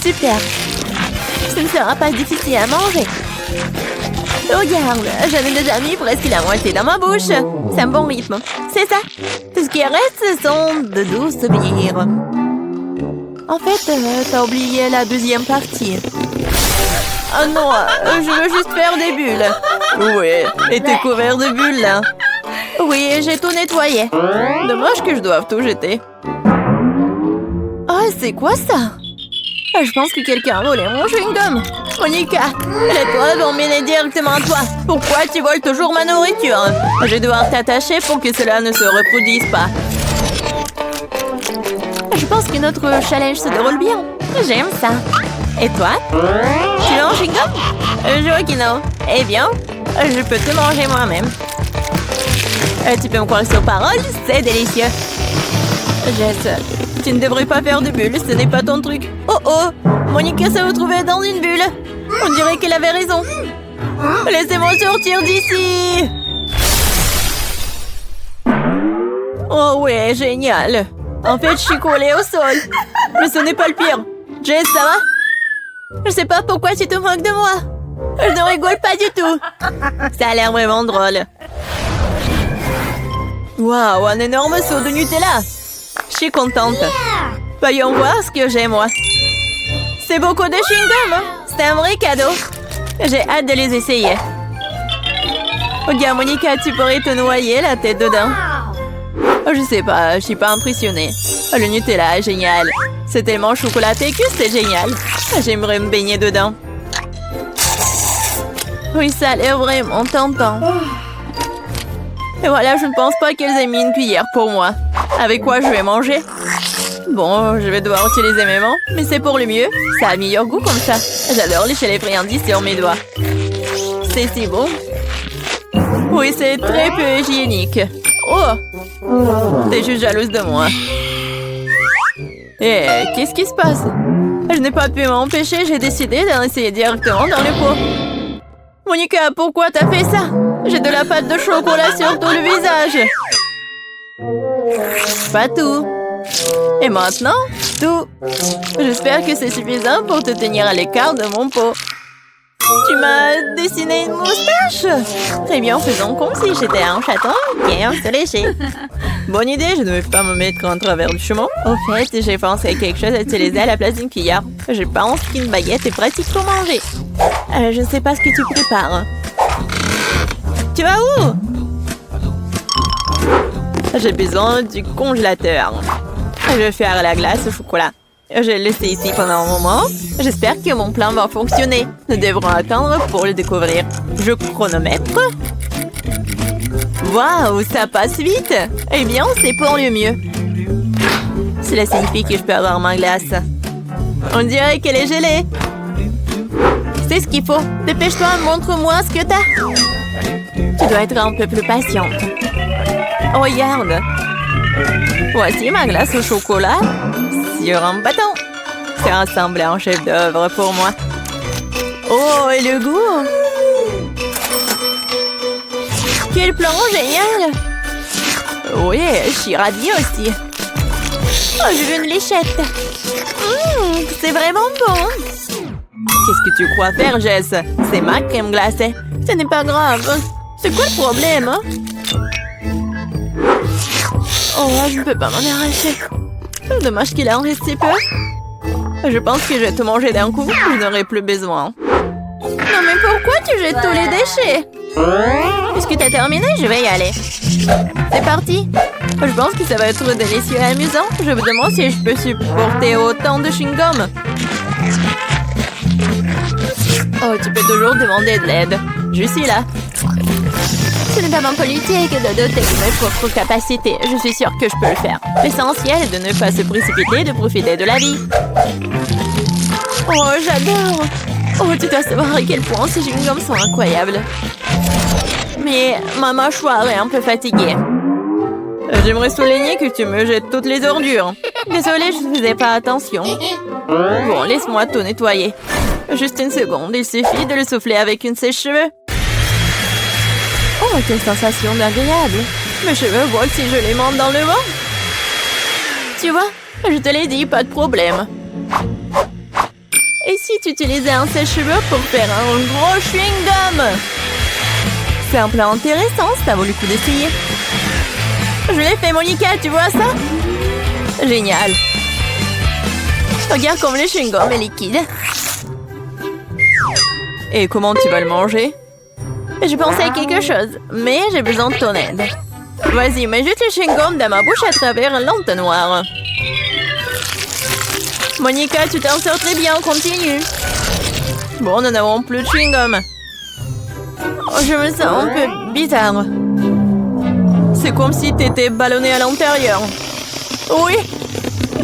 Super. Ce ne sera pas difficile à manger. Regarde, j'en ai déjà mis presque la moitié dans ma bouche. C'est un bon rythme. C'est ça. Tout ce qui reste, ce sont de doux souvenirs. En fait, t'as oublié la deuxième partie. Oh non, je veux juste faire des bulles. Oui, et t'es couvert de bulles, là. Oui, j'ai tout nettoyé. Dommage que je doive tout jeter. Oh, c'est quoi ça? Je pense que quelqu'un a volé mon chewing-gum. Monica, les toits vont m'aider directement à toi. Pourquoi tu voles toujours ma nourriture? Je vais devoir t'attacher pour que cela ne se reproduise pas. Je pense que notre challenge se déroule bien. J'aime ça. Et toi? Tu veux un chewing-gum? Je vois que non. Eh bien, je peux te manger moi-même. Tu peux me croire sur parole, c'est délicieux. Jess, tu ne devrais pas faire de bulles, ce n'est pas ton truc. Oh oh, Monica s'est retrouvée dans une bulle. On dirait qu'elle avait raison. Laissez-moi sortir d'ici. Oh ouais, génial. En fait, je suis collée au sol. Mais ce n'est pas le pire. Jess, ça va? Je sais pas pourquoi tu te moques de moi. Je ne rigole pas du tout. Ça a l'air vraiment drôle. Waouh, un énorme seau de Nutella. Je suis contente. Voyons voir ce que j'ai, moi. C'est beaucoup de chewing-gum. C'est un vrai cadeau. J'ai hâte de les essayer. Regarde, Monica, tu pourrais te noyer la tête dedans. Je sais pas, je suis pas impressionnée. Le Nutella est génial. C'est tellement chocolaté que c'est génial. J'aimerais me baigner dedans. Oui, ça a l'air vraiment tentant. Et voilà, je ne pense pas qu'elles aient mis une cuillère pour moi. Avec quoi je vais manger? Bon, je vais devoir utiliser mes mains, mais c'est pour le mieux. Ça a meilleur goût comme ça. J'adore lécher les friandises sur mes doigts. C'est si bon. Oui, c'est très peu hygiénique. Oh! T'es juste jalouse de moi. Qu'est-ce qui se passe? Je n'ai pas pu m'empêcher, j'ai décidé d'en essayer directement dans le pot. Monica, pourquoi t'as fait ça? J'ai de la pâte de chocolat sur tout le visage. Pas tout. Et maintenant, tout. J'espère que c'est suffisant pour te tenir à l'écart de mon pot. Tu m'as dessiné une moustache? Très bien, faisons comme si j'étais un chaton qui aime se lécher. Bonne idée, je ne vais pas me mettre en travers du chemin. Au fait, j'ai pensé à quelque chose à utiliser à la place d'une cuillère. Je pense qu'une baguette est pratique pour manger. Je ne sais pas ce que tu prépares. Tu vas où? J'ai besoin du congélateur. Je vais faire la glace au chocolat. Je l'ai laissé ici pendant un moment. J'espère que mon plan va fonctionner. Nous devrons attendre pour le découvrir. Je chronomètre. Waouh, ça passe vite. Eh bien, c'est pour le mieux. Cela signifie que je peux avoir ma glace. On dirait qu'elle est gelée. C'est ce qu'il faut. Dépêche-toi, montre-moi ce que t'as. Tu dois être un peu plus patiente. Oh, regarde. Voici ma glace au chocolat sur un bâton. C'est ressemblé à un chef-d'œuvre pour moi. Oh, et le goût! Quel plan génial! Oui, je suis ravie aussi. Oh, je veux une léchette. C'est vraiment bon. Qu'est-ce que tu crois faire, Jess? C'est ma crème glacée. Ce n'est pas grave. C'est quoi le problème, hein? Oh, je ne peux pas m'en arracher. Dommage qu'il en reste si peu. Je pense que je vais tout manger d'un coup. Je n'aurai plus besoin. Non, mais pourquoi tu jettes tous les déchets? Puisque t'as terminé, je vais y aller. C'est parti. Je pense que ça va être délicieux et amusant. Je me demande si je peux supporter autant de chewing-gum. Oh, tu peux toujours demander de l'aide. Je suis là. Ce n'est pas ma politique de doter de mes propres capacités. Je suis sûre que je peux le faire. L'essentiel est de ne pas se précipiter et de profiter de la vie. Oh, j'adore! Oh, tu dois savoir à quel point ces chewing-gums sont incroyables. Mais ma mâchoire est un peu fatiguée. J'aimerais souligner que tu me jettes toutes les ordures. Désolée, je ne faisais pas attention. Bon, laisse-moi tout nettoyer. Juste une seconde, il suffit de le souffler avec une sèche-cheveux. Oh, quelle sensation agréable! Mes cheveux volent si je les monte dans le vent. Tu vois, je te l'ai dit, pas de problème. Et si tu utilisais un sèche-cheveux pour faire un gros chewing-gum? C'est un plan intéressant, ça vaut le coup d'essayer. Je l'ai fait, Monica, tu vois ça? Génial. Regarde comme le chewing-gum est liquide. Et comment tu vas le manger? Je pensais à quelque chose, mais j'ai besoin de ton aide. Vas-y, mets juste le chewing-gum dans ma bouche à travers l'entonnoir. Monica, tu t'en sors très bien, continue. Bon, nous n'avons plus de chewing-gum. Oh, je me sens un peu bizarre. C'est comme si t'étais ballonné à l'intérieur. Oui,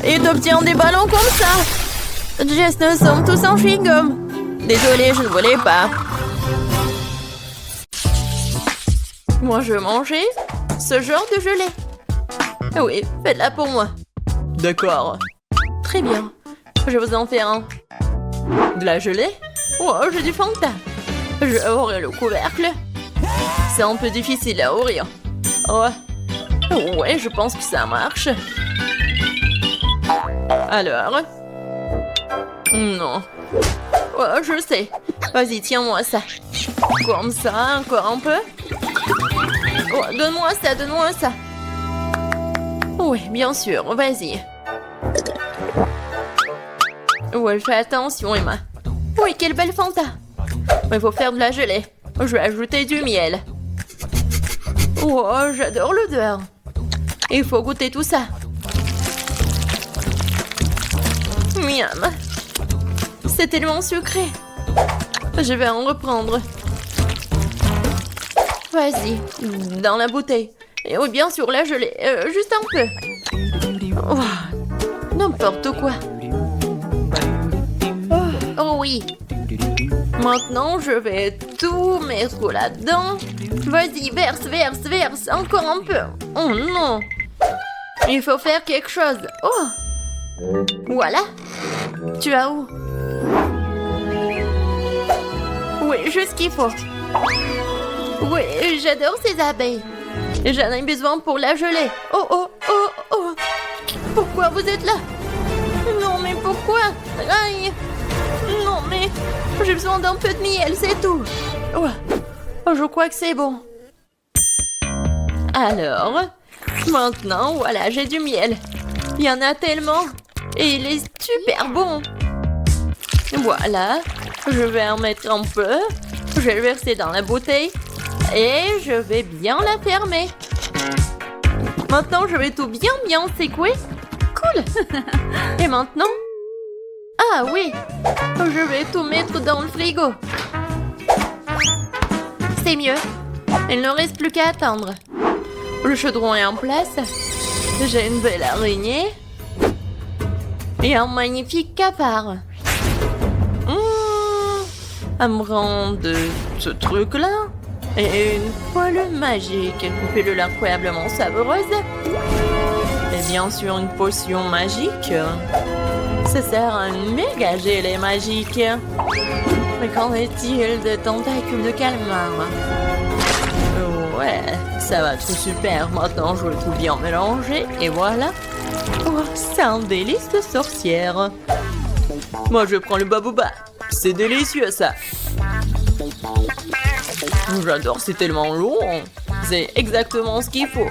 et t'obtiens des ballons comme ça. Jess, nous sommes tous en chewing-gum. Désolée, je ne voulais pas. Moi, je veux manger ce genre de gelée. Oui, faites-la pour moi. D'accord. Très bien. Je vous en fais un. De la gelée? Oh, j'ai du Fanta. Je vais ouvrir le couvercle. C'est un peu difficile à ouvrir. Oh. Ouais, je pense que ça marche. Alors? Non. Oh, je sais. Vas-y, tiens-moi ça. Comme ça, encore un peu. Oh, donne-moi ça, donne-moi ça. Oui, bien sûr, vas-y. Ouais, fais attention, Emma. Oui, quelle belle Fanta. Il faut faire de la gelée. Je vais ajouter du miel. Oh, j'adore l'odeur. Il faut goûter tout ça. Miam. C'est tellement sucré. Je vais en reprendre. Vas-y, dans la bouteille. Et oui, bien sûr, la gelée. Juste un peu. Oh, n'importe quoi. Oh oui. Maintenant, je vais tout mettre là-dedans. Vas-y, verse, verse, verse. Encore un peu. Oh non. Il faut faire quelque chose. Oh. Voilà. Tu as où? Oui, juste ce qu'il faut. Oui, j'adore ces abeilles. J'en ai besoin pour la gelée. Oh, oh, oh, oh. Pourquoi vous êtes là? Non, mais pourquoi? Aïe. Non, mais j'ai besoin d'un peu de miel, c'est tout. Oh, je crois que c'est bon. Alors, maintenant, voilà, j'ai du miel. Il y en a tellement. Et il est super bon. Voilà, je vais en mettre un peu. Je vais le verser dans la bouteille. Et je vais bien la fermer. Maintenant, je vais tout bien secouer. Cool. Et maintenant? Ah oui, je vais tout mettre dans le frigo. C'est mieux. Il ne reste plus qu'à attendre. Le chaudron est en place. J'ai une belle araignée. Et un magnifique cafard. Un brin de ce truc-là. Et une poêle magique. Une pilule incroyablement savoureuse. Et bien sûr une potion magique. Ça sert à un méga gelée magique. Mais qu'en est-il de tentacules de calmar? Ouais, ça va tout super. Maintenant, je vais tout bien mélanger. Et voilà. Oh, c'est un délice de sorcière. Moi, je prends le babouba. C'est délicieux, ça. J'adore, c'est tellement long. C'est exactement ce qu'il faut.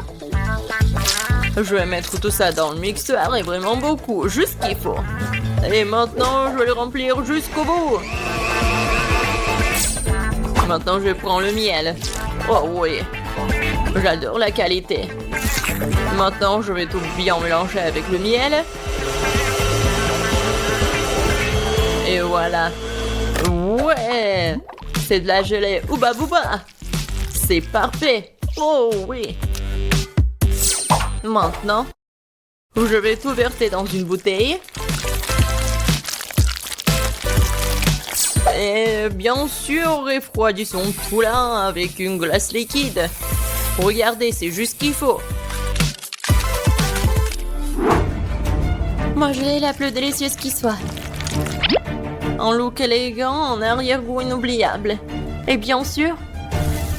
Je vais mettre tout ça dans le mixeur et vraiment beaucoup, juste ce qu'il faut. Et maintenant, je vais le remplir jusqu'au bout. Maintenant, je prends le miel. Oh oui, j'adore la qualité. Maintenant, je vais tout bien mélanger avec le miel. Et voilà. Ouais, c'est de la gelée Ouba Booba. C'est parfait. Oh oui. Maintenant, je vais tout verser dans une bouteille. Et bien sûr, refroidissons tout là avec une glace liquide. Regardez, c'est juste ce qu'il faut. Moi, je l'ai la plus délicieuse qui soit. Un look élégant, en arrière-goût inoubliable. Et bien sûr,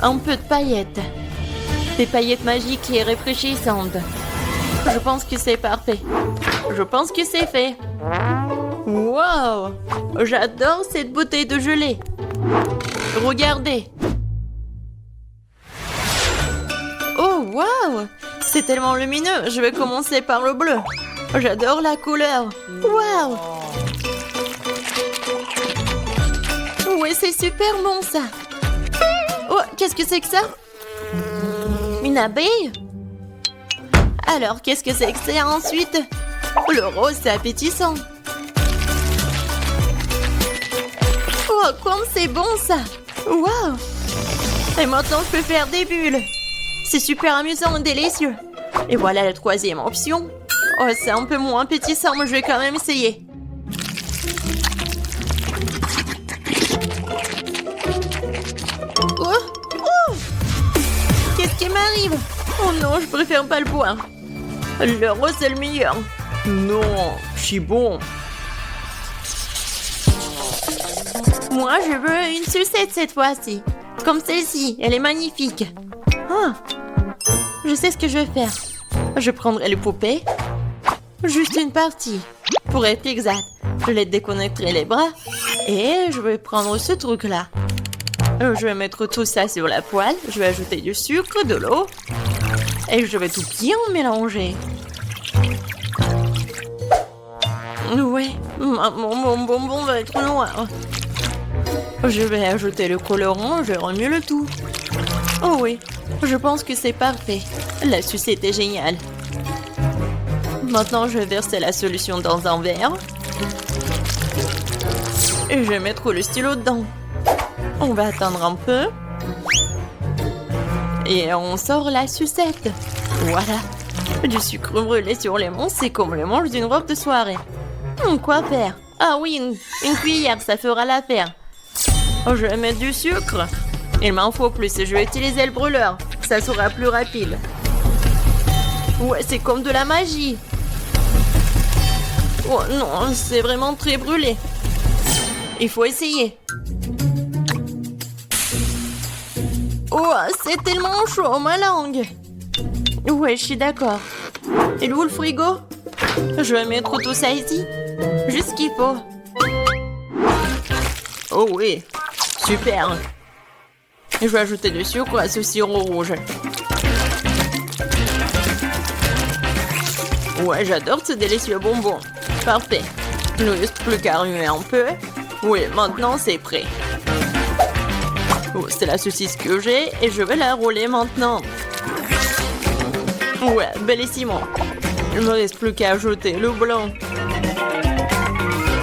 un peu de paillettes. Des paillettes magiques et rafraîchissantes. Je pense que c'est parfait. Je pense que c'est fait. Wow! J'adore cette bouteille de gelée. Regardez. Oh, wow! C'est tellement lumineux. Je vais commencer par le bleu. J'adore la couleur. Wow! Ouais, c'est super bon, ça. Oh, qu'est-ce que c'est que ça? Une abeille? Alors, qu'est-ce que c'est que ça ensuite? Le rose, c'est appétissant. Oh, comme c'est bon, ça. Wow! Et maintenant, je peux faire des bulles. C'est super amusant et délicieux. Et voilà la troisième option. Oh, c'est un peu moins appétissant, mais je vais quand même essayer. Oh! Oh! Qu'est-ce qui m'arrive? Oh non, je préfère pas le boire. Le rose, c'est le meilleur. Non, je suis bon. Moi, je veux une sucette cette fois-ci. Comme celle-ci, elle est magnifique. Ah, je sais ce que je vais faire. Je prendrai le poupée. Juste une partie. Pour être exact, je les déconnecterai les bras. Et je vais prendre ce truc-là. Je vais mettre tout ça sur la poêle. Je vais ajouter du sucre, de l'eau. Et je vais tout bien mélanger. Ouais, mon bonbon va être noir. Je vais ajouter le colorant, je remue le tout. Oh oui, je pense que c'est parfait. La sucette est géniale. Maintenant, je vais verser la solution dans un verre. Et je vais mettre le stylo dedans. On va attendre un peu. Et on sort la sucette. Voilà. Du sucre brûlé sur les monts, c'est comme le manche d'une robe de soirée. Quoi faire? Ah oui, une cuillère, ça fera l'affaire. Je vais mettre du sucre. Il m'en faut plus, je vais utiliser le brûleur. Ça sera plus rapide. Ouais, c'est comme de la magie. Oh non, c'est vraiment très brûlé. Il faut essayer. Oh, c'est tellement chaud, ma langue. Ouais, je suis d'accord. Et où le frigo? Je vais mettre tout ça ici. Juste ce qu'il faut. Oh oui, super. Et je vais ajouter du sucre à ce sirop rouge. Ouais, j'adore ce délicieux bonbon. Parfait. Il ne reste plus qu'à remuer un peu. Oui, maintenant c'est prêt. Oh, c'est la saucisse que j'ai et je vais la rouler maintenant. Ouais, bellissimo. Il ne me reste plus qu'à ajouter le blanc.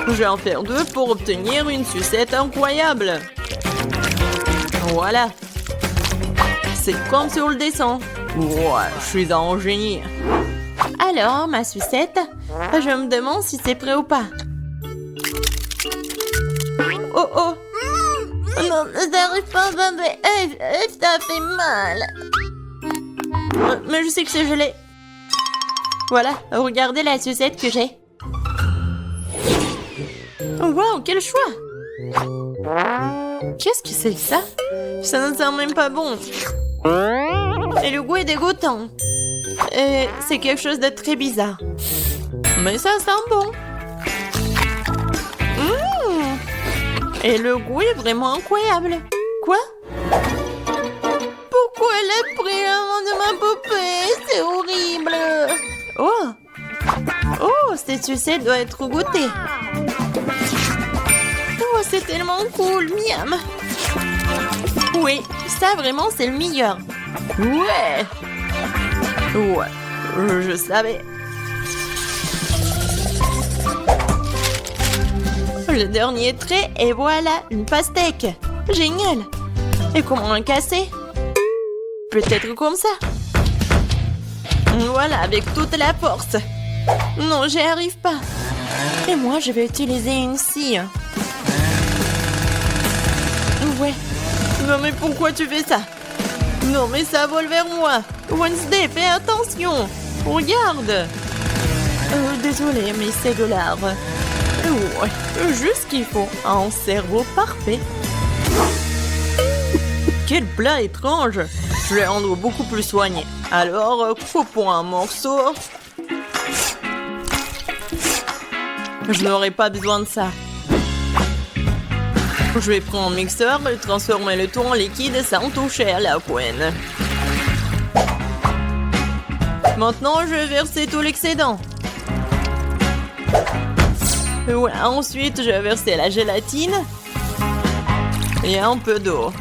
Je vais en faire 2 pour obtenir une sucette incroyable. Voilà. C'est comme sur le dessin. Ouais, je suis un génie. Alors, ma sucette, je me demande si c'est prêt ou pas. Oh oh. Non, ça n'arrive pas, ça fait mal. Mais je sais que c'est gelé. Voilà, regardez la sucette que j'ai. Wow, quel choix! Qu'est-ce que c'est que ça? Ça ne sent même pas bon. Et le goût est dégoûtant. C'est quelque chose de très bizarre. Mais ça sent bon. Et le goût est vraiment incroyable. Quoi? Pourquoi elle a pris la main de ma poupée? C'est horrible. Oh, cette sucette doit être goûtée. Oh, c'est tellement cool, miam. Oui, ça vraiment c'est le meilleur. Ouais, je savais. Le dernier trait et voilà, une pastèque. Génial. Et comment la casser? Peut-être comme ça. Voilà, avec toute la force. Non, j'y arrive pas. Et moi, je vais utiliser une scie. Ouais. Non, mais pourquoi tu fais ça? Non, mais ça vole vers moi. Wednesday, fais attention. Regarde. Désolée, mais c'est de l'art. Ouais, juste ce qu'il faut. Un cerveau parfait. Quel plat étrange. Je vais rendre beaucoup plus soigné. Alors, coupons un morceau. Je n'aurai pas besoin de ça. Je vais prendre un mixeur et transformer le tout en liquide sans toucher à la poêle. Maintenant, je vais verser tout l'excédent. Ouais, ensuite, je vais verser la gélatine et un peu d'eau.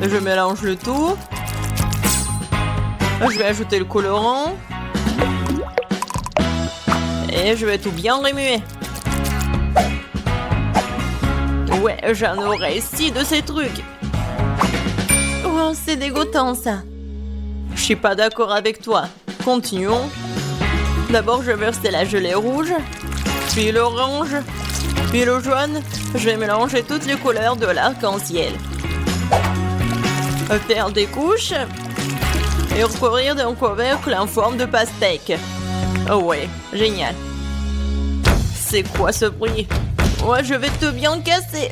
Je mélange le tout. Je vais ajouter le colorant. Et je vais tout bien remuer. Ouais, j'en aurais 6 de ces trucs. Oh, c'est dégoûtant ça. Je suis pas d'accord avec toi. Continuons. D'abord, je vais verser la gelée rouge, puis l'orange, puis le jaune. Je vais mélanger toutes les couleurs de l'arc-en-ciel. Faire des couches et recouvrir d'un couvercle en forme de pastèque. Oh ouais, génial. C'est quoi ce bruit? Ouais, je vais te bien casser.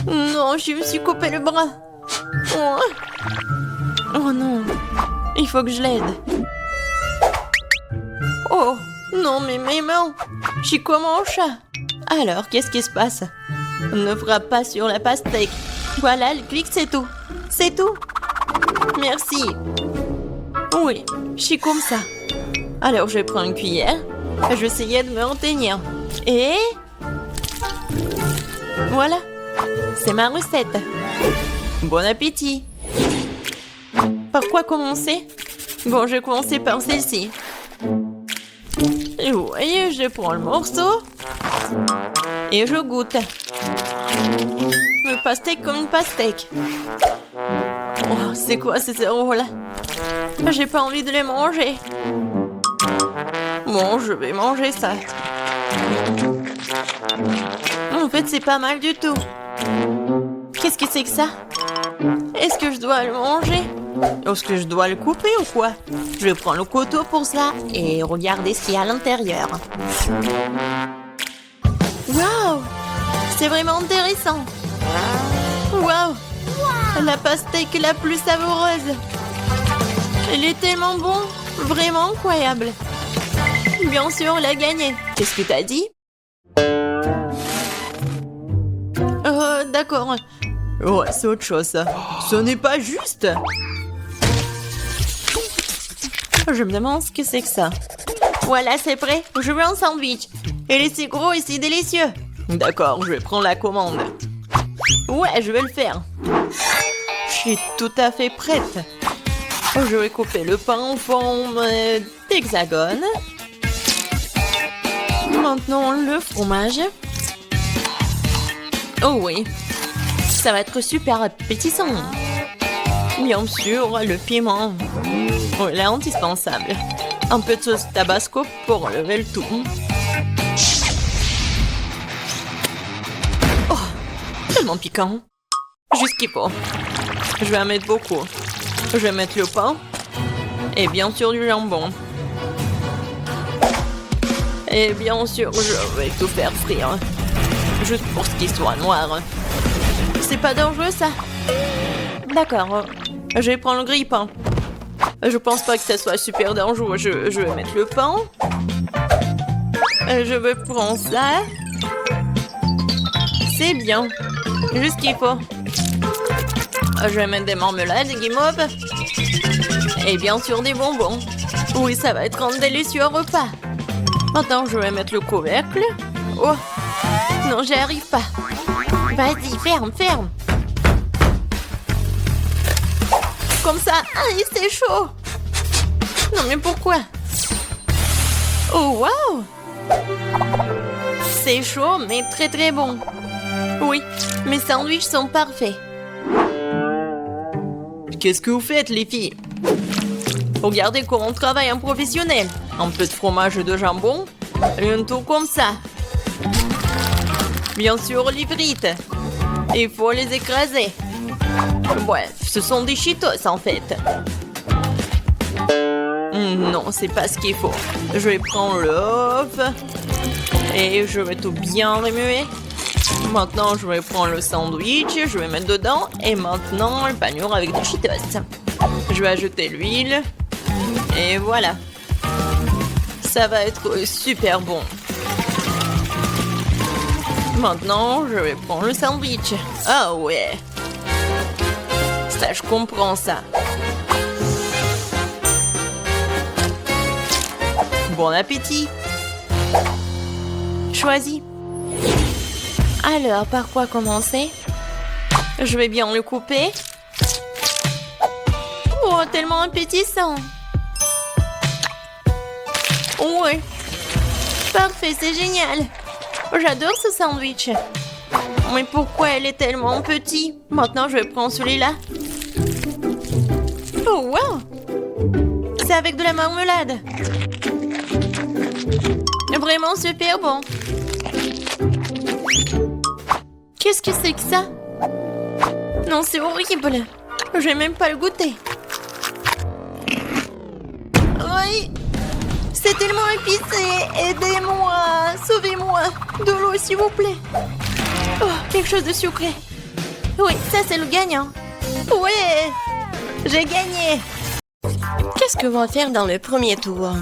Non, je me suis coupé le bras. Oh non, il faut que je l'aide. Oh, non, mais mes mains. Je suis comme un chat. Alors, qu'est-ce qui se passe? Ne frappe pas sur la pastèque. Voilà, le clic, c'est tout. C'est tout. Merci. Oui, je suis comme ça. Alors, je prends une cuillère. Je vais essayer de me retenir. Et... voilà. C'est ma recette. Bon appétit. Par quoi commencer? Bon, je vais commencer par celle-ci. Et vous voyez, je prends le morceau. Et je goûte. Le pastèque comme une pastèque. Oh, c'est quoi ces cerveaux-là? J'ai pas envie de les manger. Bon, je vais manger ça. En fait, c'est pas mal du tout. Qu'est-ce que c'est que ça? Est-ce que je dois le manger? Est-ce que je dois le couper ou quoi? Je vais prendre le couteau pour ça et regarder ce qu'il y a à l'intérieur. Waouh! C'est vraiment intéressant. Waouh! La pastèque la plus savoureuse. Elle est tellement bon, vraiment incroyable. Bien sûr, elle a gagné. Qu'est-ce que t'as dit? D'accord. Ouais, c'est autre chose, ça. Ce n'est pas juste. Je me demande ce que c'est que ça. Voilà, c'est prêt. Je veux un sandwich. Il est si gros et si délicieux. D'accord, je vais prendre la commande. Ouais, je vais le faire. Je suis tout à fait prête. Je vais couper le pain en forme d'hexagone. Maintenant, le fromage. Oh oui, ça va être super appétissant. Bien sûr, le piment. Oh, il est indispensable. Un peu de sauce tabasco pour enlever le tout. Oh, tellement piquant. Juste qu'il faut. Je vais en mettre beaucoup. Je vais mettre le pain. Et bien sûr du jambon. Et bien sûr, je vais tout faire frire. Juste pour ce qu'il soit noir. C'est pas dangereux, ça? D'accord. Je vais prendre le grille-pain. Je pense pas que ça soit super dangereux. Je vais mettre le pain. Je vais prendre ça. C'est bien. Juste ce qu'il faut. Je vais mettre des marmelades, des guimauves. Et bien sûr des bonbons. Oui, ça va être un délicieux repas. Maintenant, je vais mettre le couvercle. Oh, non, j'y arrive pas. Vas-y, ferme, ferme. Comme ça. Aïe, c'est chaud. Non, mais pourquoi? Oh, waouh. C'est chaud, mais très très bon. Oui, mes sandwichs sont parfaits. Qu'est-ce que vous faites, les filles? Regardez comment on travaille un professionnel. Un peu de fromage et de jambon. Et un tout comme ça. Bien sûr, les frites. Il faut les écraser. Ouais, ce sont des Cheetos en fait. Non, c'est pas ce qu'il faut. Je vais prendre l'œuf. Et je vais tout bien remuer. Maintenant, je vais prendre le sandwich. Je vais mettre dedans. Et maintenant, le panure avec des Cheetos. Je vais ajouter l'huile. Et voilà. Ça va être super bon. Maintenant, je vais prendre le sandwich. Ah ouais. Ça, je comprends ça. Bon appétit. Choisis. Alors, par quoi commencer? Je vais bien le couper. Oh, tellement appétissant. Ouais. Parfait, c'est génial. J'adore ce sandwich. Mais pourquoi elle est tellement petite? Maintenant, je vais prendre celui-là. Oh, wow! C'est avec de la marmelade. Vraiment super bon. Qu'est-ce que c'est que ça? Non, c'est horrible. Je vais même pas le goûter. Oui! C'est tellement épicé. Aidez-moi. Sauvez-moi. De l'eau, s'il vous plaît. Oh, quelque chose de sucré. Oui, ça, c'est le gagnant. Ouais! J'ai gagné. Qu'est-ce que va faire dans le premier tour?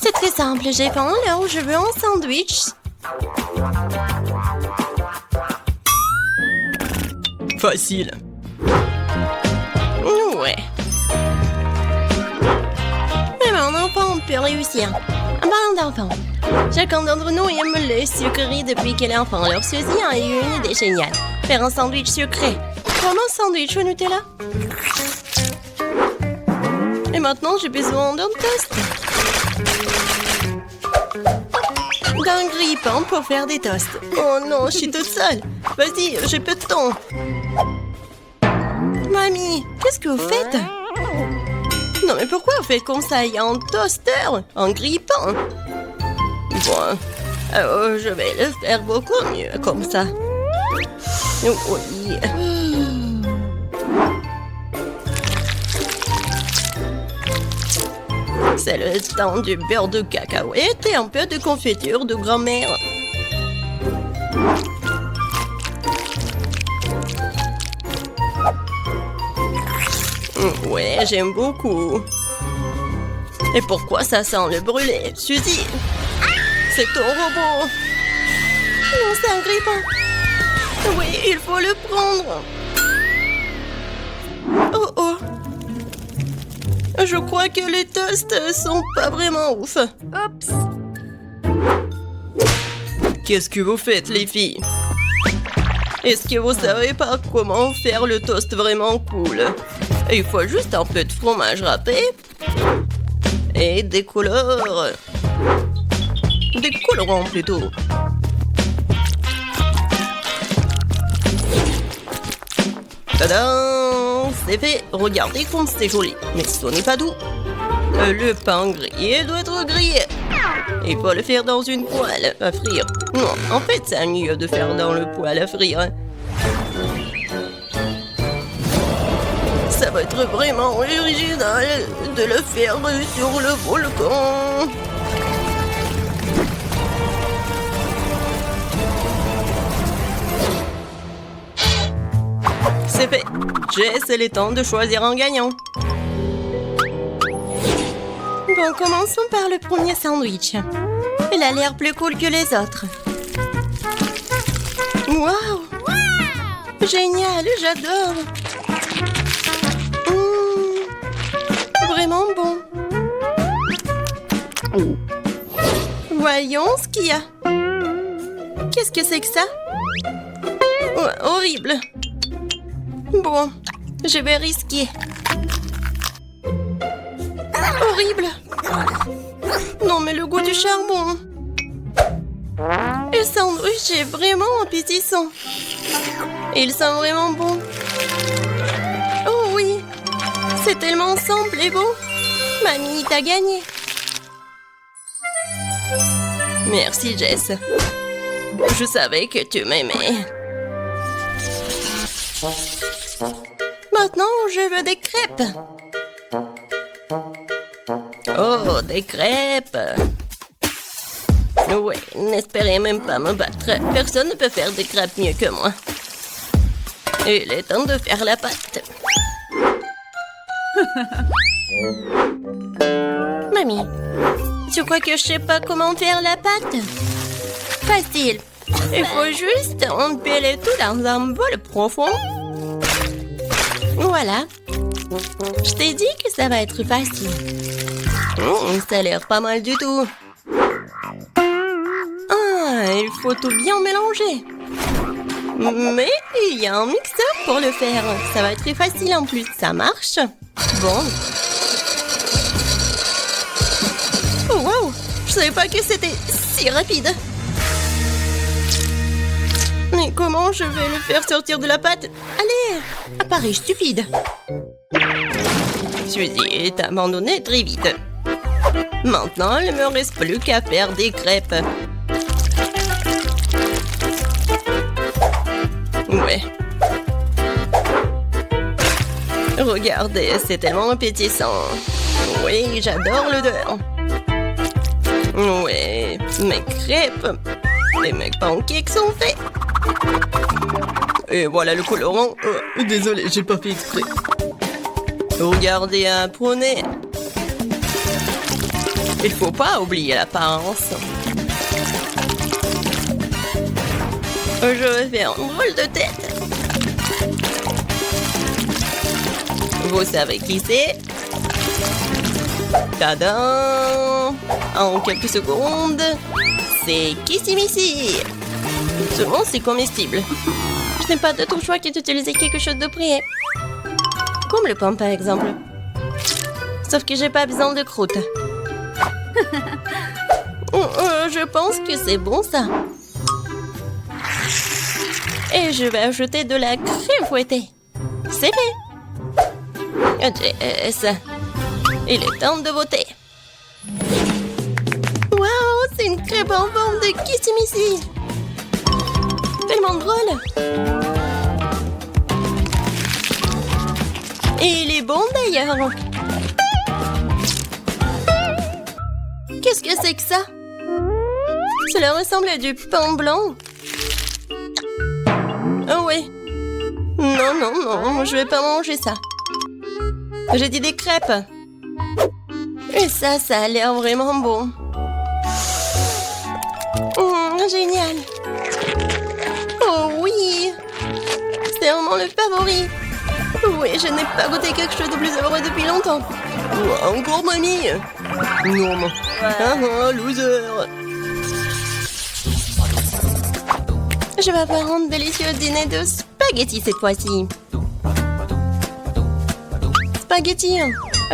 C'est très simple. J'ai faim là où je veux un sandwich. Facile. Ouais. Mais mon enfant peut réussir. En parlant d'enfant, chacun d'entre nous aime le sucrerie depuis qu'il est enfant. Alors ceci a eu une idée géniale. Faire un sandwich sucré. Comme un sandwich au Nutella. Et maintenant, j'ai besoin d'un toast. D'un grille-pain pour faire des toasts. Oh non, je suis toute seule. Vas-y, j'ai peu de temps. Mamie, qu'est-ce que vous faites? Non, mais pourquoi vous faites comme ça? Il y a un toaster, un grille-pain. Bon, alors je vais le faire beaucoup mieux comme ça. Oui. C'est le temps du beurre de cacahuète et un peu de confiture de grand-mère. Ouais, j'aime beaucoup. Et pourquoi ça sent le brûlé, Suzy? C'est ton robot. Non, c'est un grippin. Oui, il faut le prendre. Oh oh. Je crois que les toasts sont pas vraiment ouf. Oups. Qu'est-ce que vous faites, les filles? Est-ce que vous savez pas comment faire le toast vraiment cool? Il faut juste un peu de fromage râpé et des couleurs. Des colorants plutôt. Tadam! C'est fait. Regardez comme c'est joli. Mais ce n'est pas doux. Le pain grillé doit être grillé. Il faut le faire dans une poêle à frire. Non, en fait, c'est mieux de faire dans le poêle à frire. Ça va être vraiment original de le faire sur le volcan. C'est fait. Jess, il est temps de choisir un gagnant. Bon, commençons par le premier sandwich. Il a l'air plus cool que les autres. Waouh! Génial, j'adore. Vraiment bon. Voyons ce qu'il y a. Qu'est-ce que c'est que ça? Horrible. Bon, je vais risquer. Horrible. Non, mais le goût du charbon. Le sandwich est vraiment appétissant. Il sent vraiment bon. Oh oui, c'est tellement simple et beau. Mamie, t'as gagné. Merci, Jess. Je savais que tu m'aimais. Maintenant, je veux des crêpes. Oh, des crêpes. Ouais, n'espérez même pas me battre. Personne ne peut faire des crêpes mieux que moi. Il est temps de faire la pâte. Mamie, tu crois que je sais pas comment faire la pâte? Facile. Il faut juste empiler tout dans un bol profond. Voilà. Je t'ai dit que ça va être facile. Ça a l'air pas mal du tout. Ah, il faut tout bien mélanger. Mais il y a un mixeur pour le faire. Ça va être très facile en plus. Ça marche. Bon. Oh wow! Je savais pas que c'était si rapide. Mais comment je vais le faire sortir de la pâte? Allez! Appareil stupide. Suzy est abandonnée très vite. Maintenant, il ne me reste plus qu'à faire des crêpes. Ouais. Regardez, c'est tellement appétissant. Oui, j'adore l'odeur. Ouais, mes crêpes et mes pancakes sont faits. Et voilà le colorant. Désolé, j'ai pas fait exprès. Regardez un poney. Il faut pas oublier l'apparence. Je vais faire un drôle de tête. Vous savez qui c'est? Tadam! En quelques secondes, c'est Kissimissy. Seulement, c'est comestible. Je n'ai pas d'autre choix que d'utiliser quelque chose de prêt. Comme le pain, par exemple. Sauf que j'ai pas besoin de croûte. Je pense que c'est bon, ça. Et je vais ajouter de la crème fouettée. C'est fait. Jess, il est temps de voter. Waouh, c'est une crêpe en forme de Kissimissy. Tellement drôle. Et il est bon d'ailleurs. Qu'est-ce que c'est que ça? Cela ressemble à du pain blanc. Oh oui. Non, non, non, je vais pas manger ça. J'ai dit des crêpes. Et ça a l'air vraiment bon. Génial. Oh oui. C'est vraiment le favori. Oui, je n'ai pas goûté quelque chose de plus heureux depuis longtemps. Encore mamie? Non, loser. Je vais avoir un délicieux dîner de spaghettis cette fois-ci. Spaghettis.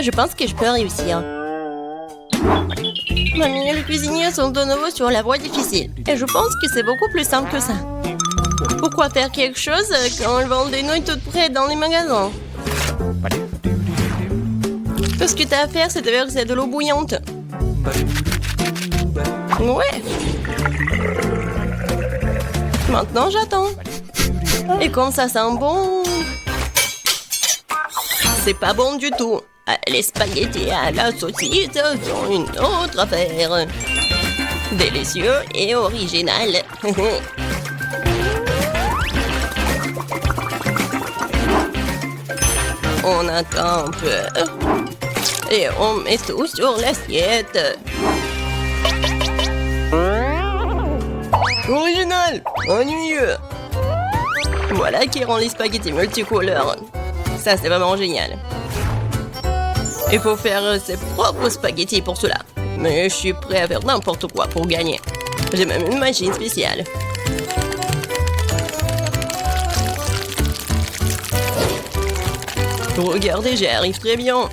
Je pense que je peux réussir. Mamie et le cuisinier sont de nouveau sur la voie difficile. Et je pense que c'est beaucoup plus simple que ça. Pourquoi faire quelque chose quand ils vendent des nouilles toutes prêtes dans les magasins? Tout ce que tu as à faire, c'est de verser de l'eau bouillante. Ouais. Maintenant, j'attends. Et comme ça sent bon... C'est pas bon du tout. Les spaghettis à la saucisse sont une autre affaire. Délicieux et original. On attend un peu. Et on met tout sur l'assiette. Original. Ennuyeux. Voilà qui rend les spaghettis multicouleurs. Ça, c'est vraiment génial. Il faut faire ses propres spaghettis pour cela. Mais je suis prêt à faire n'importe quoi pour gagner. J'ai même une machine spéciale. Regardez, j'y arrive très bien.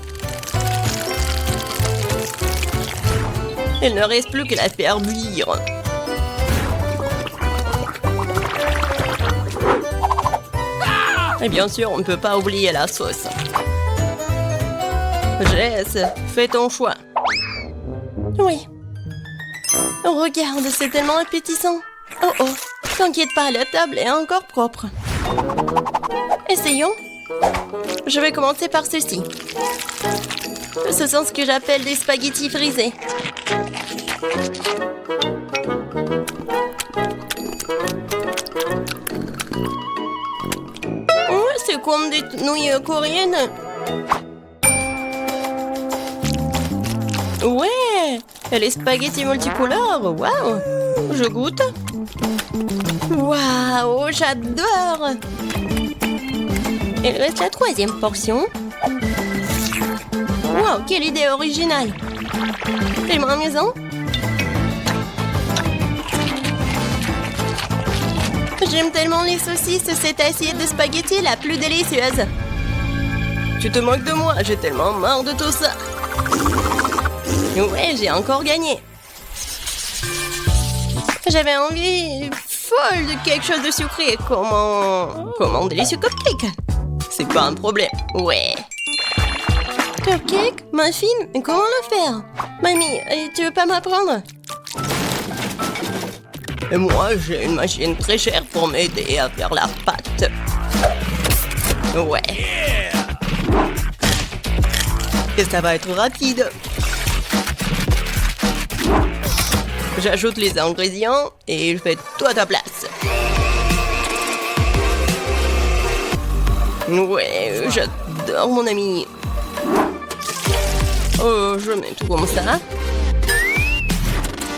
Il ne reste plus qu'à la faire bouillir. Et bien sûr, on ne peut pas oublier la sauce. Jess, fais ton choix. Oui. Regarde, c'est tellement appétissant. Oh oh, t'inquiète pas, la table est encore propre. Essayons. Je vais commencer par ceci. Ce sont ce que j'appelle des spaghettis frisés. C'est comme des nouilles coréennes. Ouais, et les spaghettis multicolores, waouh. Je goûte. Waouh, j'adore. Il reste la troisième portion. Waouh, quelle idée originale. Fais-moi maison. J'aime tellement les saucisses, cette assiette de spaghettis est la plus délicieuse. Tu te moques de moi, j'ai tellement marre de tout ça. Ouais, j'ai encore gagné. J'avais envie folle de quelque chose de sucré, comme un délicieux cupcake. C'est pas un problème. Ouais. Cupcake? Muffin? Comment le faire? Mamie, tu veux pas m'apprendre? Et moi, j'ai une machine très chère pour m'aider à faire la pâte. Ouais. Et ça va être rapide. J'ajoute les ingrédients et je fais tout à ta place. Ouais, j'adore mon ami. Oh, je mets tout comme ça.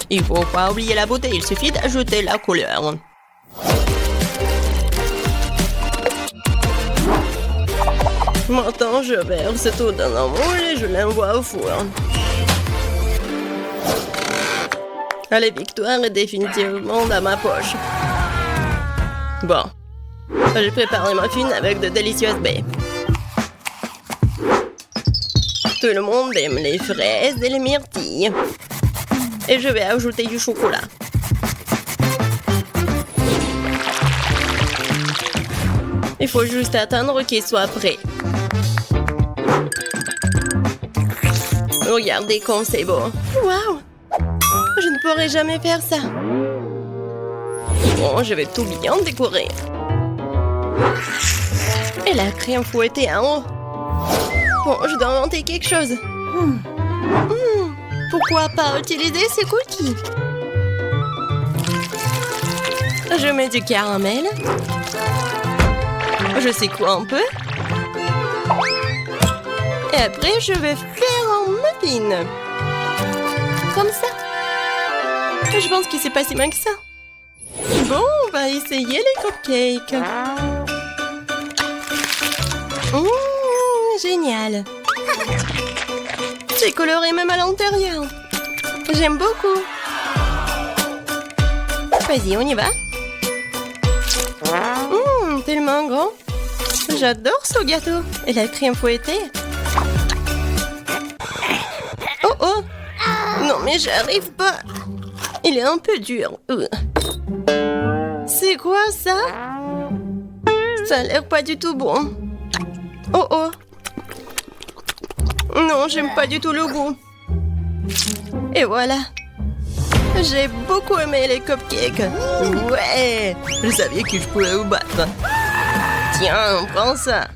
Il faut pas oublier la beauté, il suffit d'ajouter la couleur. Maintenant, je verse tout dans un moule et je l'envoie au four. La victoire est définitivement dans ma poche. Bon, j'ai préparé ma muffins avec de délicieuses baies. Tout le monde aime les fraises et les myrtilles. Et je vais ajouter du chocolat. Il faut juste attendre qu'il soit prêt. Regardez comme c'est beau. Waouh! Je ne pourrai jamais faire ça. Bon, je vais tout bien décorer. Et la crème fouettée en haut. Bon, je dois inventer quelque chose. Pourquoi pas utiliser ces cookies? Je mets du caramel. Je secoue un peu. Et après, je vais faire un muffin. Comme ça. Je pense que c'est pas si mal que ça. Bon, on va essayer les cupcakes. Génial. C'est coloré même à l'intérieur. J'aime beaucoup. Vas-y, on y va. Tellement grand. J'adore ce gâteau. Et la crème fouettée. Oh oh. Non mais j'arrive pas. Il est un peu dur. C'est quoi ça? Ça a l'air pas du tout bon. Oh oh. Non, j'aime pas du tout le goût. Et voilà. J'ai beaucoup aimé les cupcakes. Ouais, je savais que je pouvais vous battre. Tiens, prends ça.